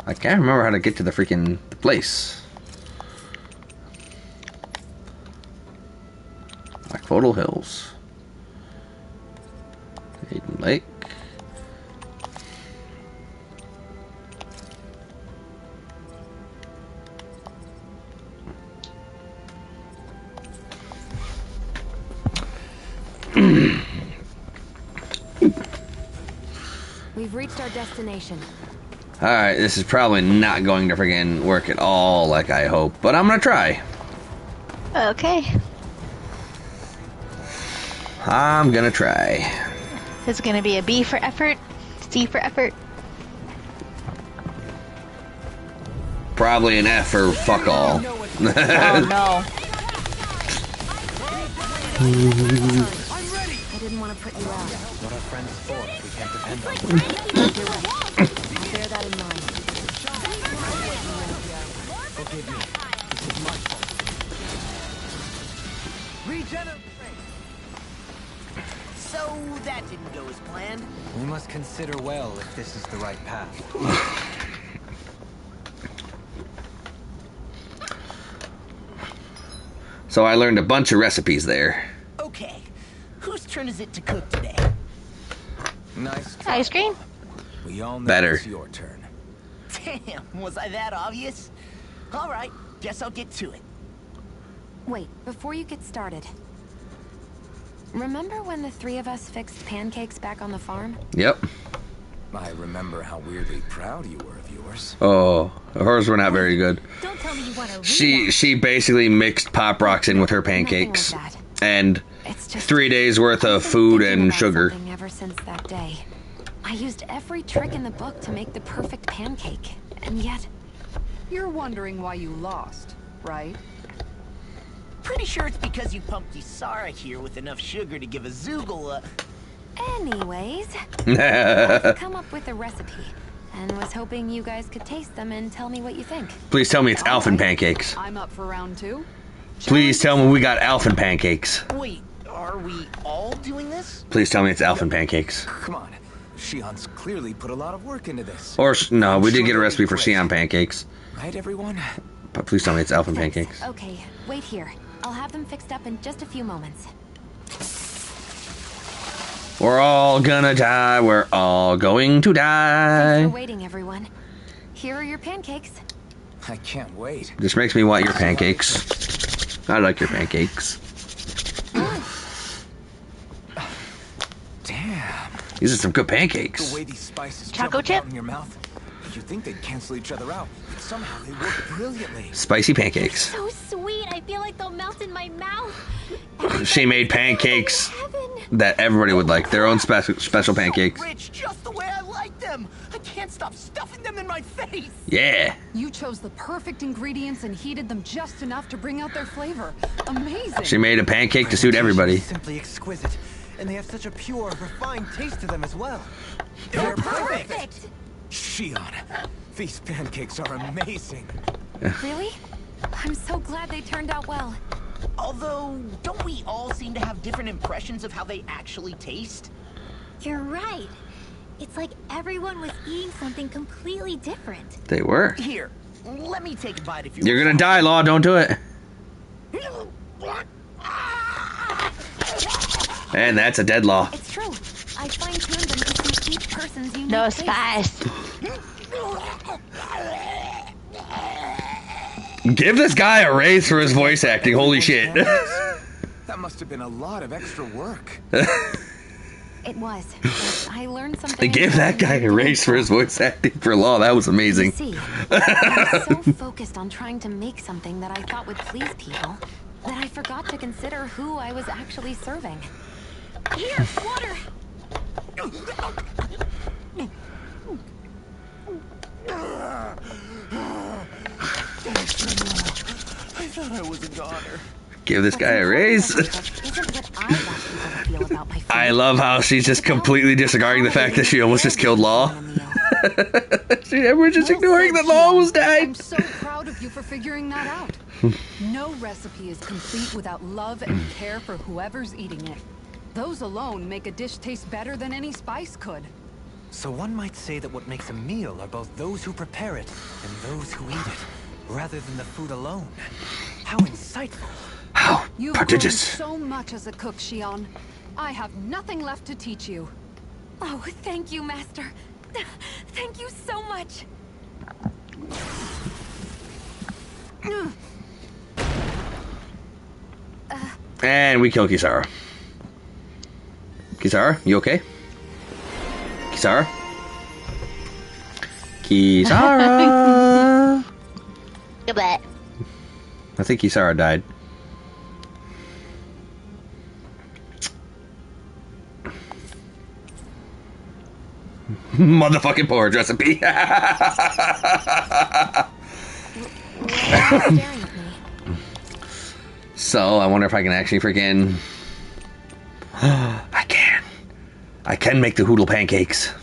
I can't remember how to get to the freaking place. Aquodal Hills. Aiden Lake. We've reached our destination. Alright, this is probably not going to friggin' work at all like I hope, but I'm gonna try. Okay. I'm gonna try. Is it gonna be a B for effort? C for effort? Probably an F for fuck all. Oh no. I didn't want to put you out. What are friends for if we can't depend on them? You're right. I'll bear that in mind. Forgive me. This is my fault. Regenerate! So that didn't go as planned. We must consider well if this is the right path. So I learned a bunch of recipes there. Okay, whose turn is it to cook today? Nice try. Ice cream? We all know Better. it's your turn. Damn, was I that obvious? All right, guess I'll get to it. Wait, before you get started. Remember when the three of us fixed pancakes back on the farm? Yep. I remember how weirdly proud you were of yours. Oh, hers were not very good. Don't tell me you want to She basically mixed Pop Rocks in with her pancakes. Nothing like that. And It's just 3 days worth of I've been food thinking and about sugar. something ever since that day. I used every trick in the book to make the perfect pancake, and yet You're wondering why you lost, right? Pretty sure it's because you pumped Ysara here with enough sugar to give a Zoogle a... anyways, I've come up with a recipe and was hoping you guys could taste them and tell me what you think. Please tell me it's Alphen pancakes. I'm up for round 2. Please tell me we got Alphen pancakes. Wait, are we all doing this? Please tell me it's Alphen pancakes. Come on. Shion's clearly put a lot of work into this. Or, no, we did get a recipe for Xion pancakes. Right, everyone? But please tell me it's Alphen Thanks. pancakes. Okay, wait here. I'll have them fixed up in just a few moments. We're all gonna die. We're all going to Thanks die. for waiting, everyone. Here are your pancakes. I can't wait. This makes me want your pancakes. I like your pancakes. Damn. These are some good The pancakes. way these spices Choco jump chip? out in your mouth. You'd think they'd cancel each other out, but somehow they work brilliantly. Spicy pancakes. So sweet. I feel like they'll melt in my mouth. She made pancakes Heaven. that everybody would like. Their own special pancakes. So rich, just the way I like them. I can't stop stuffing them in my face. Yeah. You chose the perfect ingredients and heated them just enough to bring out their flavor. Amazing. She made a pancake to suit everybody. Simply exquisite, and they have such a pure, refined taste to them as well. They're Perfect. Shion, these pancakes are amazing. Really? I'm so glad they turned out well. Although, don't we all seem to have different impressions of how they actually taste? You're right. It's like everyone was eating something completely different. They were. Here, let me take a bite if you You're gonna die, Law. Don't do it. And that's a dead Law. It's true. I fine-tuned them to suit each person's unique No taste. spice. Give this guy a raise for his voice acting. Holy shit. That must have been a lot of extra work. It was. But I learned They something. gave that guy a raise for his voice acting for Law. That was You amazing. see, I was so focused on trying to make something that I thought would please people that I forgot to consider who I was actually serving. Here, water. I thought I was a goner. Give this guy a raise. Isn't what I want people to feel about my food. I love how she's just completely disregarding the fact that she almost just killed Law. We're just ignoring that Law almost I'm died. so proud of you for figuring that out. No recipe is complete without love and care for whoever's eating it. Those alone make a dish taste better than any spice could. So one might say that what makes a meal are both those who prepare it and those who eat it, rather than the food alone. How insightful. How You've prodigious. grown so much as a cook, Shion. I have nothing left to teach you. Oh, thank you, Master. Thank you so much. And we kill Kisara. Kisara, you okay? Kisara? Kisara! Goodbye. I think Kisara died. Motherfucking porridge recipe. Staring at me. So, I wonder if I can actually freaking... I can make the Hoodle pancakes.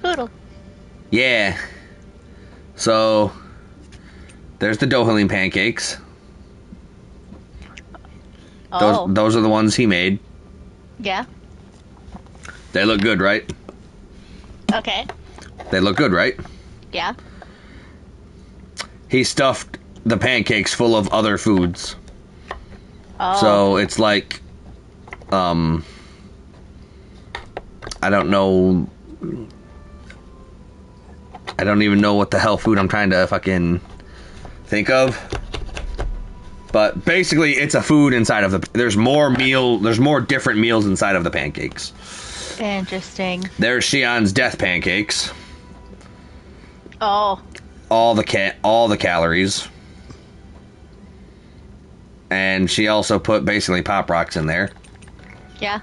Poodle. Yeah. So, there's the Dohalim pancakes. Oh. Those are the ones he made. Yeah. They look good, right? Okay. They look good, right? Yeah. He stuffed the pancakes full of other foods. Oh. So it's like, I don't know. I don't even know what the hell food I'm trying to fucking think of. But basically, it's a food inside of the. There's more different meals inside of the pancakes. Interesting. There's Shion's death pancakes. Oh. All the calories. And she also put basically Pop Rocks in there. Yeah.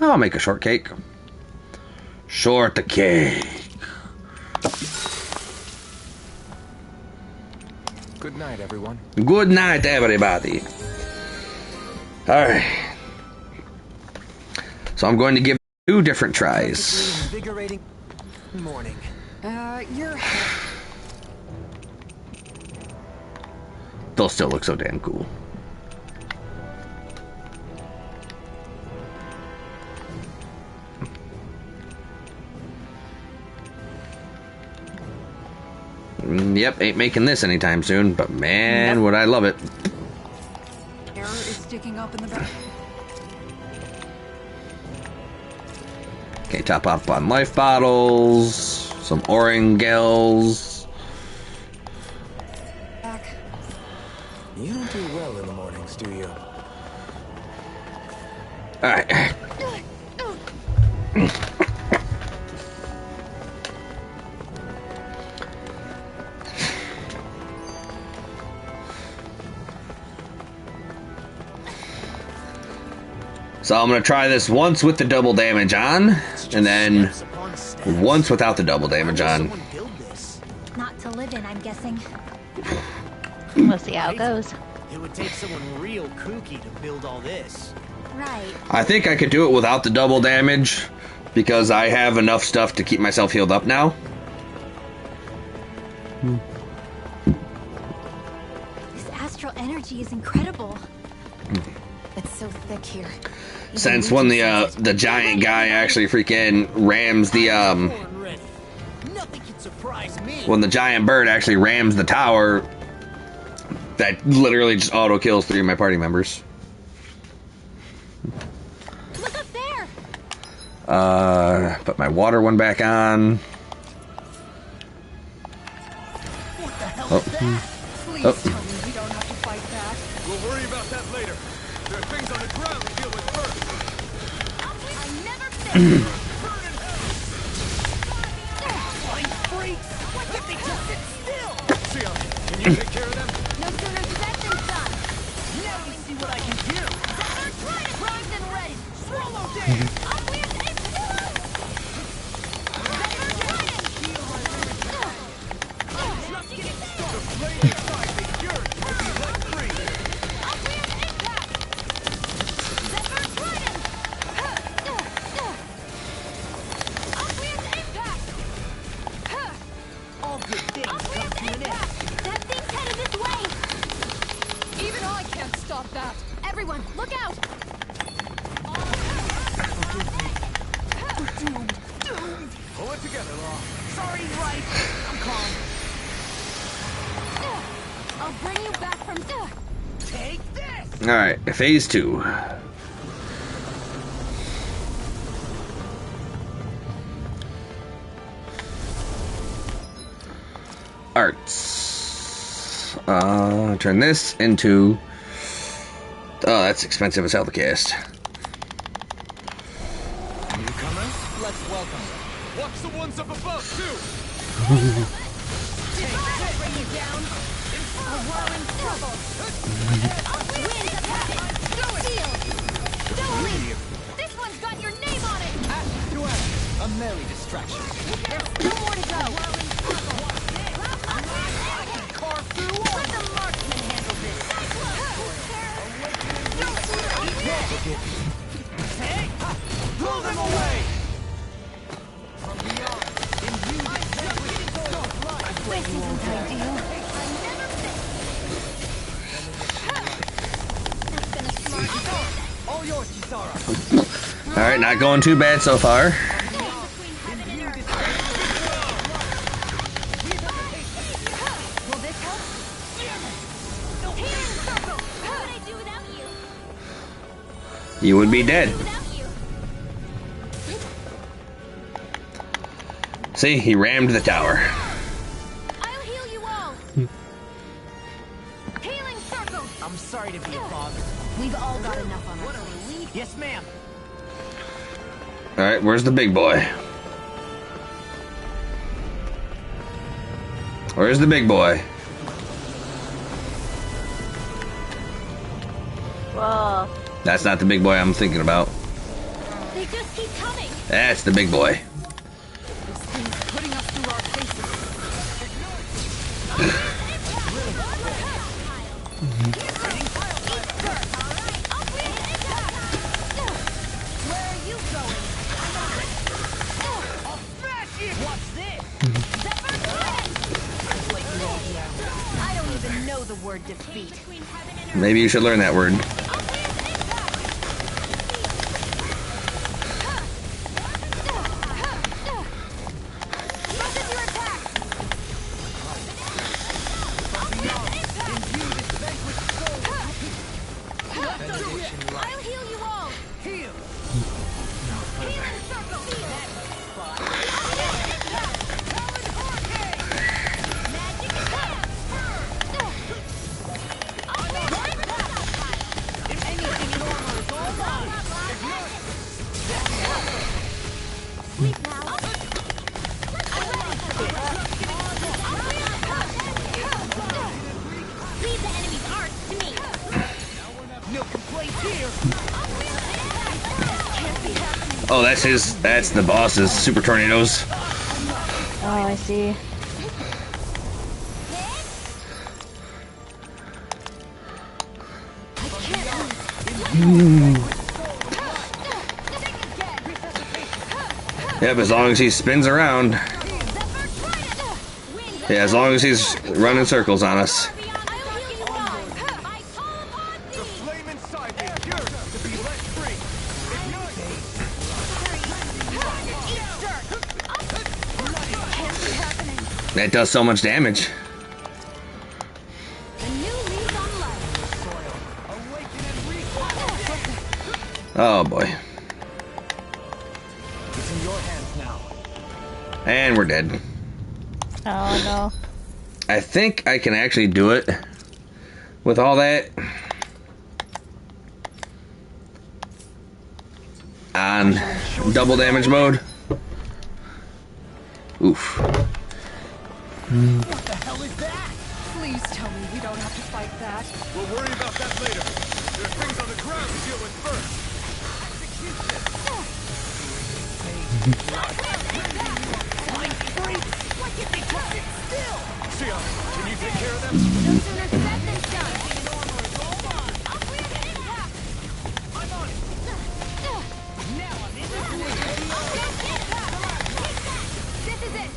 I'll make a shortcake. Shortcake. Good night, everyone. Good night, everybody. Alright. So I'm going to give 2 different tries. Invigorating morning. You're... They'll still look so damn cool. Yep, ain't making this anytime soon, but man, would I love it. Error is sticking up in the back. Okay, top up on life bottles, some Orangels. You don't do well in the mornings, do you? Alright. So I'm going to try this once with the double damage on, and then once without the double damage on. Not to live in, I'm guessing. We'll see how it goes. It would take someone real kooky to build all this. Right. I think I could do it without the double damage, because I have enough stuff to keep myself healed up now. This astral energy is incredible. It's so thick here. Since when the giant guy actually freaking rams the Nothing can surprise me. when the giant bird actually rams the tower, that literally just auto kills 3 of my party members. Look up there. Put my water one back on. What the hell Oh. is that? Please Oh. tell me we don't have to fight that. We'll worry about that later. There are things on the ground to deal with first. I never fail. Flying freaks! Why can't they just sit still? Sion, can you take care of them? No sooner said than done. Now we see what I can do. Primed and ready. Swallow dance! Just getting started. The flame inside me yearns to be let free. All good things come to an end. That thing's headed this way. Even I can't stop that. Everyone, look out. We're doomed. Doomed. Pull it together, Law. Sorry, right. I'm calm. I'll bring you back from... Take this! Alright, phase 2. Arts. Turn this into... Oh, that's expensive as hell to cast. Newcomers, let's welcome them. Watch the ones up above, too! Bring you down. We're in trouble. Wind attack. Steel. Stolen. This one's got your name on it. To act. A merry distraction. There's still more to go. I can carve through all. Let the marksman handle this. Hey! Pull them away! From beyond, imbued with sacred soul. This isn't ideal. All yours, Kisara. Alright, not going too bad so far. Will this help? Healing circle. What would I do without you? You would be dead. Without you. See, he rammed the tower. I'll heal you all. Healing circle. I'm sorry to be a Yes, ma'am. Alright, where's the big boy? Where's the big boy? Whoa. That's not the big boy I'm thinking about. They just keep coming. That's the big boy. This thing's putting us through our faces. Where are you going? What's this? I don't even know the word defeat. Maybe you should learn that word. I'll heal you all. Heal. Healing circle. Sleep now. Leave the enemy's arts to me. No complaints here. Oh, that's the boss's super tornadoes. Oh, I see. Yep, as long as he spins around. Yeah, as long as he's running circles on us. The flame inside me yearns to be let free. That does so much damage. Oh boy. It's in your hands now. And we're dead. Oh no. I think I can actually do it with all that on double damage mode. Oof. What the hell is that? Please tell me we don't have to fight that. We'll worry about that later. There are things on the ground to deal with first. Sia, can you take care of them? No sooner said than done. I'm on it. Now I'm in the This is it.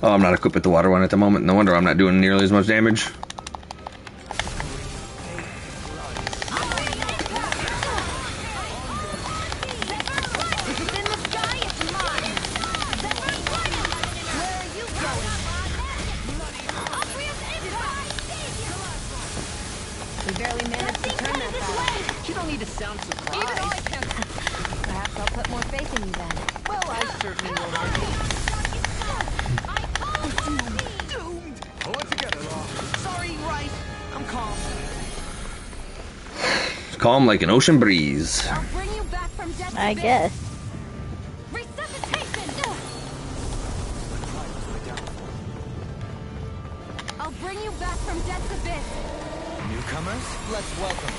Oh, I'm not equipped with the water one at the moment. No wonder I'm not doing nearly as much damage. If it's in the sky, it's mine. Where are you going? We barely managed to turn that fast. You don't need to sound surprised. Perhaps I'll put more faith in you then. Well, I certainly won't argue. Doomed. Pull it together, Law. Sorry, right. I'm calm. Calm like an ocean breeze. I'll bring you back from death. I guess. Resuscitation. I'll bring you back from death's abyss. Newcomers, let's welcome.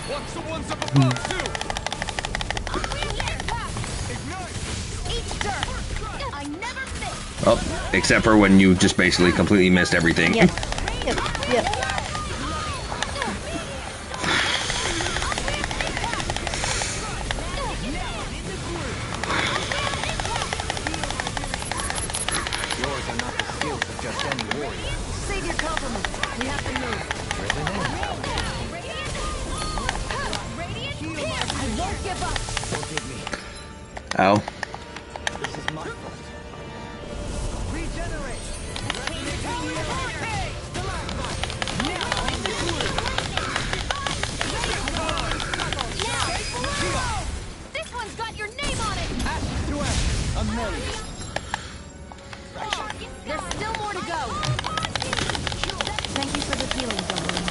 Watch the ones up above, too! Ignite. Eat dirt. I never miss. Oh, except for when you just basically completely missed everything. Yep. Yep. Yep. Yours are not the skills of just any warrior. Save your compliments. We have to move. Driven in. I won't give up. Forgive me. Ow. This is my fault. Regenerate. This one's got your name on it. Ash to ash. A million. There's still more to go. Thank you for the healing, Darwin.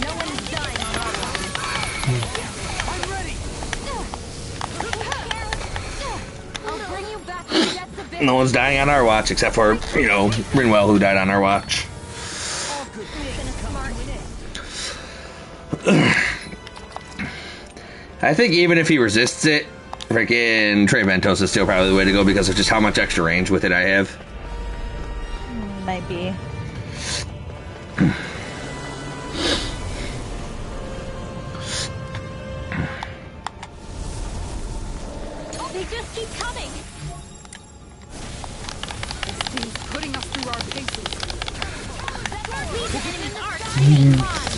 No one is dying on our watch. No one's dying on our watch except for, you know, Rinwell, who died on our watch. I think even if he resists it, freaking Trey Ventos is still probably the way to go because of just how much extra range with it I have. Might be. They just keep coming. This thing's putting us through our paces. These enemies aren't taking on.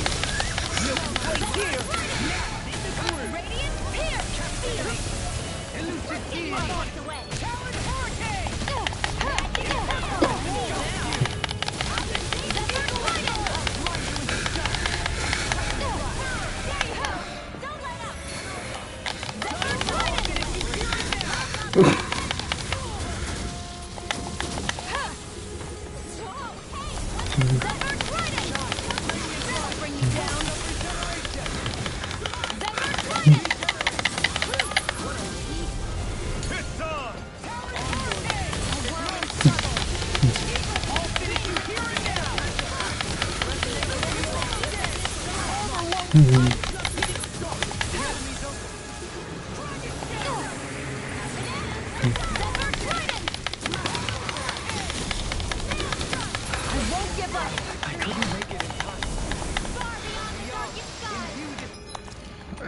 Radiant here. Elucid walks away.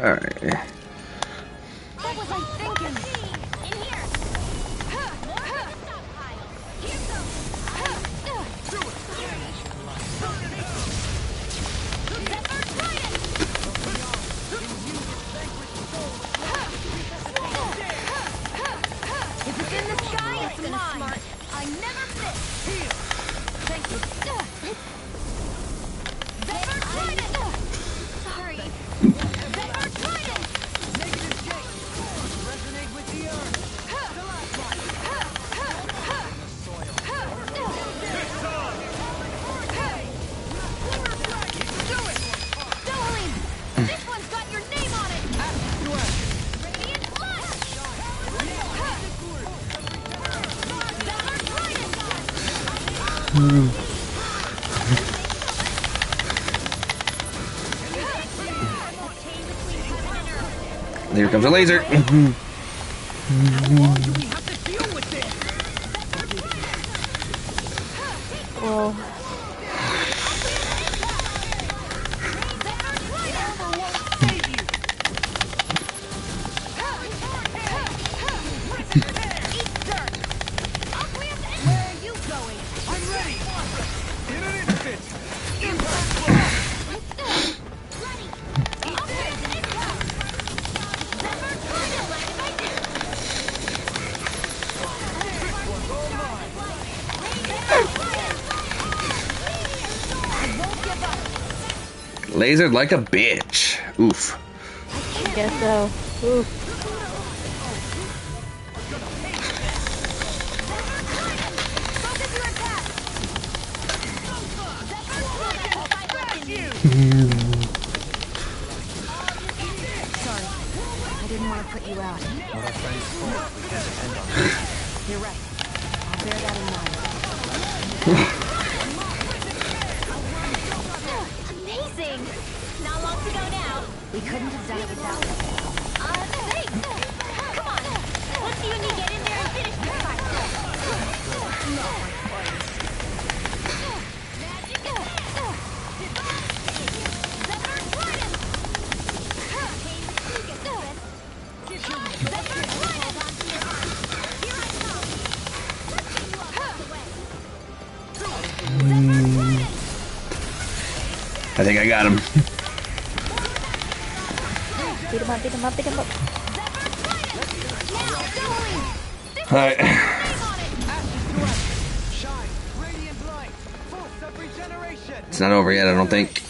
Alright. What was I thinking? In here. More of the stockpile. Here's some. If it's in the sky, it's mine. I never miss. Thank you. Sorry. This one's got your name on it! Radiant Flash! Here comes a laser. Well, Lasered like a bitch. Oof. I guess so. Ooh. Sorry. I didn't want to put you out. What our friends for, we can't depend on them. You're right. I'll bear that in mind. Amazing! Not long to go now. We couldn't have done it without them. Thanks! Come on! Let's see when you get in there and finish this fight. I think I got him. Beat him up, beat him up, beat him up. Alright. It's not over yet, I don't think.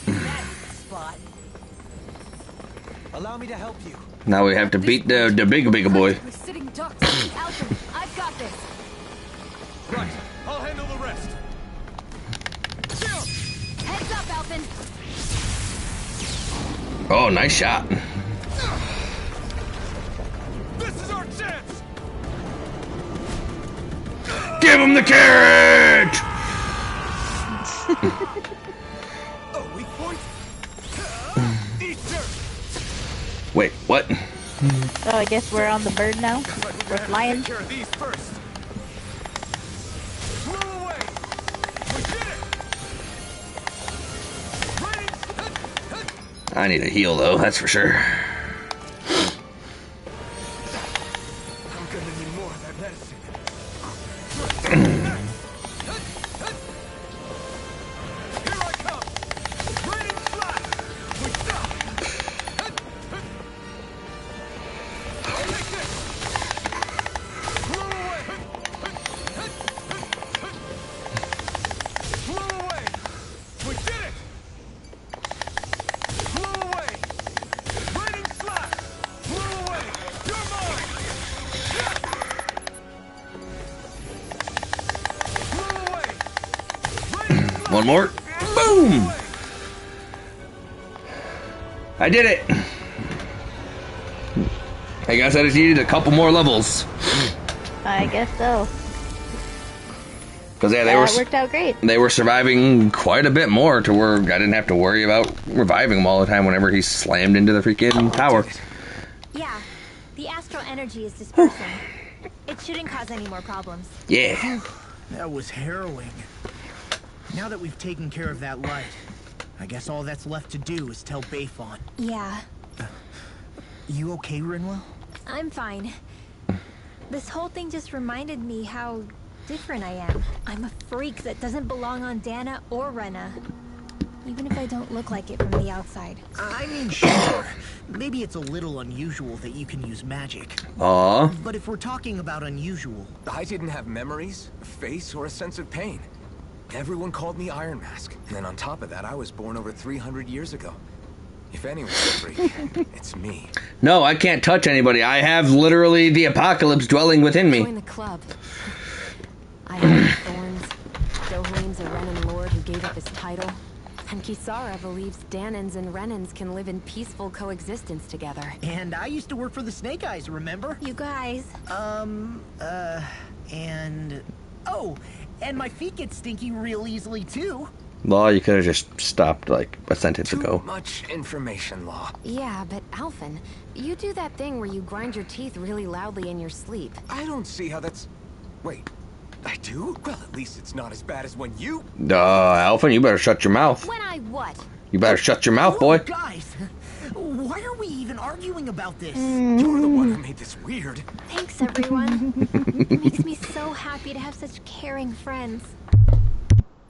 Allow me to help you. Now we have to beat the big boy. We're sitting ducks. Alton, I've got this. Right, I'll handle the rest. Heads up, Alton. Oh, nice shot. This is our chance! Give him the carrot! Oh, weak point. Easter. Wait, what? Oh, I guess we're on the bird now. We're flying. Take care of these first. Flew away. We did it. I need a heal, though, that's for sure. I'm gonna need more of that medicine. Here I come. Raining flash. We stop. I'll take this. Flew away. Flew away. We did it. Flew away. Raining flash. Flew away. You're mine. Flew away. Raining flash. One more. Boom! I did it! I guess I just needed a couple more levels. I guess so. Because, yeah, That worked out great. they were surviving quite a bit more to where I didn't have to worry about reviving them all the time whenever he slammed into the freaking tower. Yeah, the astral energy is dispersing. It shouldn't cause any more problems. Yeah. That was harrowing. Now that we've taken care of that light, I guess all that's left to do is tell Bayfon. Yeah, You okay, Rinwell? I'm fine. This whole thing just reminded me how different I am. I'm a freak that doesn't belong on Dana or Rena. Even if I don't look like it from the outside. I mean, sure. Maybe it's a little unusual that you can use magic. Aw. But if we're talking about unusual, I didn't have memories, a face, or a sense of pain. Everyone called me Iron Mask, and then on top of that, I was born over 300 years ago. If anyone's a freak, it's me. No, I can't touch anybody. I have literally the apocalypse dwelling within me. Join the club. I have the Thorns. Dohain's a Renan lord who gave up his title. And Kisara believes Danans and Renans can live in peaceful coexistence together. and I used to work for the Snake Eyes, remember? You guys, And... Oh, and my feet get stinky real easily, too. Well, you could have just stopped, like, a sentence Too ago. much information, Law. Yeah, but Alphen, you do that thing where you grind your teeth really loudly in your sleep. I don't see how that's... Wait, I do? Well, at least it's not as bad as when you... Alphen, you better shut your mouth. When I what? You better shut your mouth, boy. Whoa, guys, why are we even arguing about this? You're the one who made this weird. thanks everyone. Makes me so happy to have such caring friends.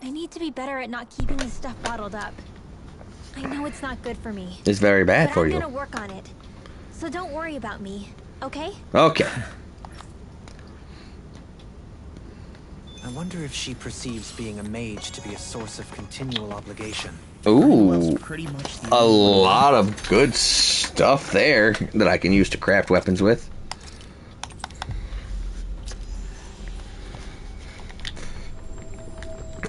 I need to be better at not keeping this stuff bottled up. I know it's not good for me. It's very bad But for I'm you. gonna work on it. So don't worry about me, okay? Okay. I wonder if she perceives being a mage to be a source of continual obligation. Rinwell's Ooh. pretty much the A only one. lot of good stuff there that I can use to craft weapons with.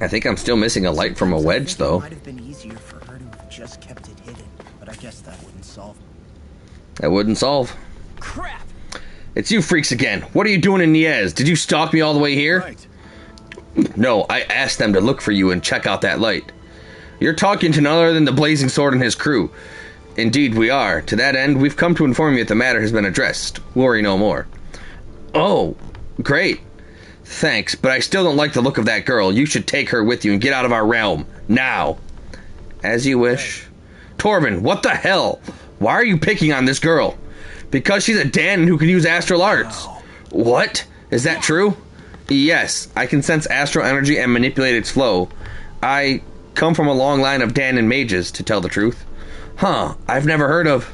I think I'm still missing a light from a wedge, It though. might have been easier for her to have just kept it hidden, but I guess that wouldn't solve. That wouldn't solve. Crap! It's you freaks again. What are you doing in Niez? Did you stalk me all the way here? Right. No, I asked them to look for you and check out that light. You're talking to none other than the Blazing Sword and his crew. Indeed we are. To that end, we've come to inform you that the matter has been addressed. Worry no more. Oh, great. Thanks, but I still don't like the look of that girl. You should take her with you and get out of our realm. Now. As you wish. Torvin, what the hell? Why are you picking on this girl? Because she's a Danon who can use astral arts. What? Is that true? Yes, I can sense astral energy and manipulate its flow. I come from a long line of Danon mages, to tell the truth. Huh, I've never heard of...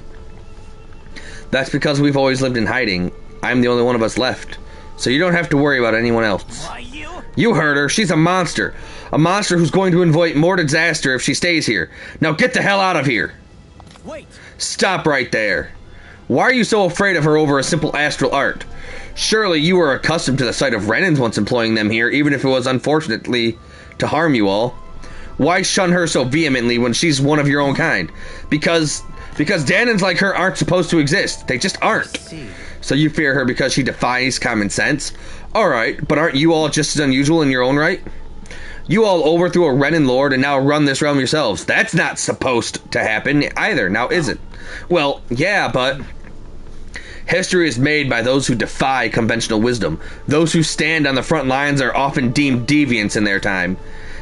That's because we've always lived in hiding. I'm the only one of us left. So you don't have to worry about anyone else. Why, you? You heard her. She's a monster. A monster who's going to invite more disaster if she stays here. Now get the hell out of here. Wait! Stop right there. Why are you so afraid of her over a simple astral art? Surely you were accustomed to the sight of Renans once employing them here, even if it was unfortunately to harm you all. Why shun her so vehemently when she's one of your own kind? Because Because Danans like her aren't supposed to exist. They just aren't. So you fear her because she defies common sense? Alright, but aren't you all just as unusual in your own right? You all overthrew a Renan lord and now run this realm yourselves. That's not supposed to happen either, now is it? Well, yeah, but... history is made by those who defy conventional wisdom. Those who stand on the front lines are often deemed deviants in their time.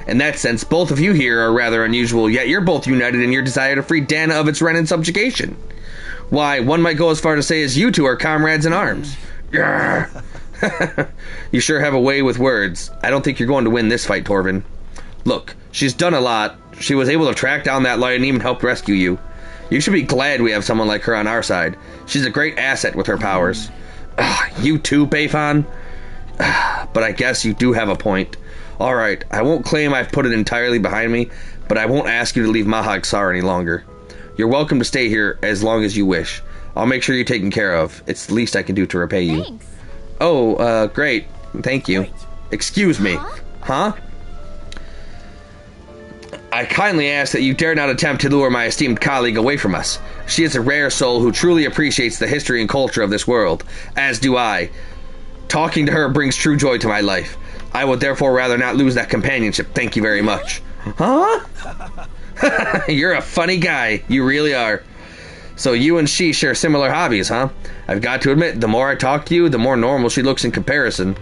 In that sense, both of you here are rather unusual, yet you're both united in your desire to free Dana of its Renan subjugation. Why, one might go as far to say as you two are comrades in arms. You sure have a way with words. I don't think you're going to win this fight, Torvin. Look, she's done a lot. She was able to track down that lion and even helped rescue you. You should be glad we have someone like her on our side. She's a great asset with her powers. You too, Bayfon? But I guess you do have a point. Alright, I won't claim I've put it entirely behind me, but I won't ask you to leave Mahag Saar any longer. You're welcome to stay here as long as you wish. I'll make sure you're taken care of. It's the least I can do to repay you. Thanks. Oh, great. Thank you. Excuse me. Huh? I kindly ask that you dare not attempt to lure my esteemed colleague away from us. She is a rare soul who truly appreciates the history and culture of this world, as do I. Talking to her brings true joy to my life. I would therefore rather not lose that companionship. Thank you very much. Huh? You're a funny guy. You really are. So you and she share similar hobbies, huh? I've got to admit, the more I talk to you, the more normal she looks in comparison.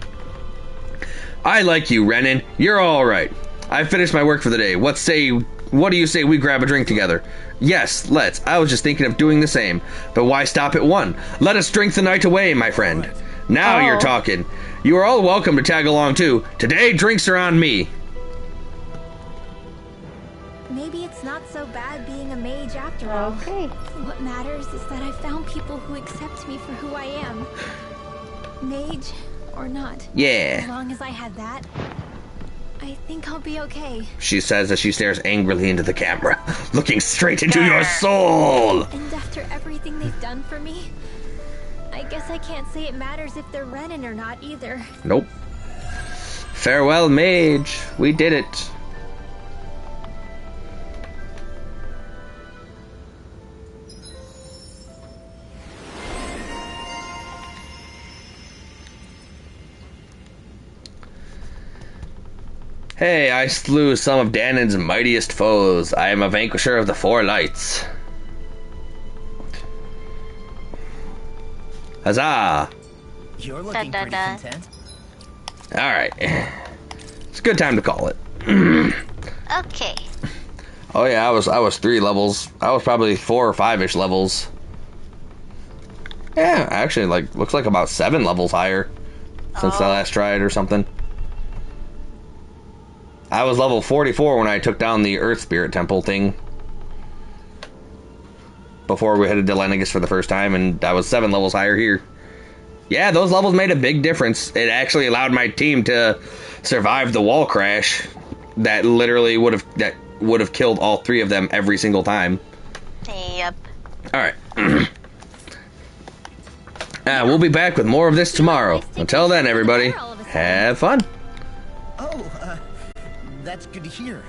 I like you, Renan. You're alright. I've finished my work for the day. What do you say we grab a drink together? Yes, let's. I was just thinking of doing the same. But why stop at one? Let us drink the night away, my friend. Now you're talking. You are all welcome to tag along too. Today, drinks are on me. Maybe it's not so bad being a mage after all. Okay. What matters is that I found people who accept me for who I am. Mage or not. Yeah. As long as I had that, I think I'll be okay. She says as she stares angrily into the camera, looking straight into your soul. And after everything they've done for me, I guess I can't say it matters if they're Renan or not either. Nope. Farewell, mage. We did it. Hey, I slew some of Danan's mightiest foes. I am a vanquisher of the Four Lights. Huzzah! You're looking pretty content. Alright. It's a good time to call it. Okay. Oh yeah, I was 3 levels. I was probably 4 or 5-ish levels. Yeah, actually, like, looks like about 7 levels higher since I last tried or something. I was level 44 when I took down the Earth Spirit Temple thing. Before we headed to Lenegis for the first time, and I was 7 levels higher here. Yeah, those levels made a big difference. It actually allowed my team to survive the wall crash that literally would have killed all 3 of them every single time. Yep. Alright. We'll be back with more of this tomorrow. Until then, everybody, have fun. Oh, that's good to hear.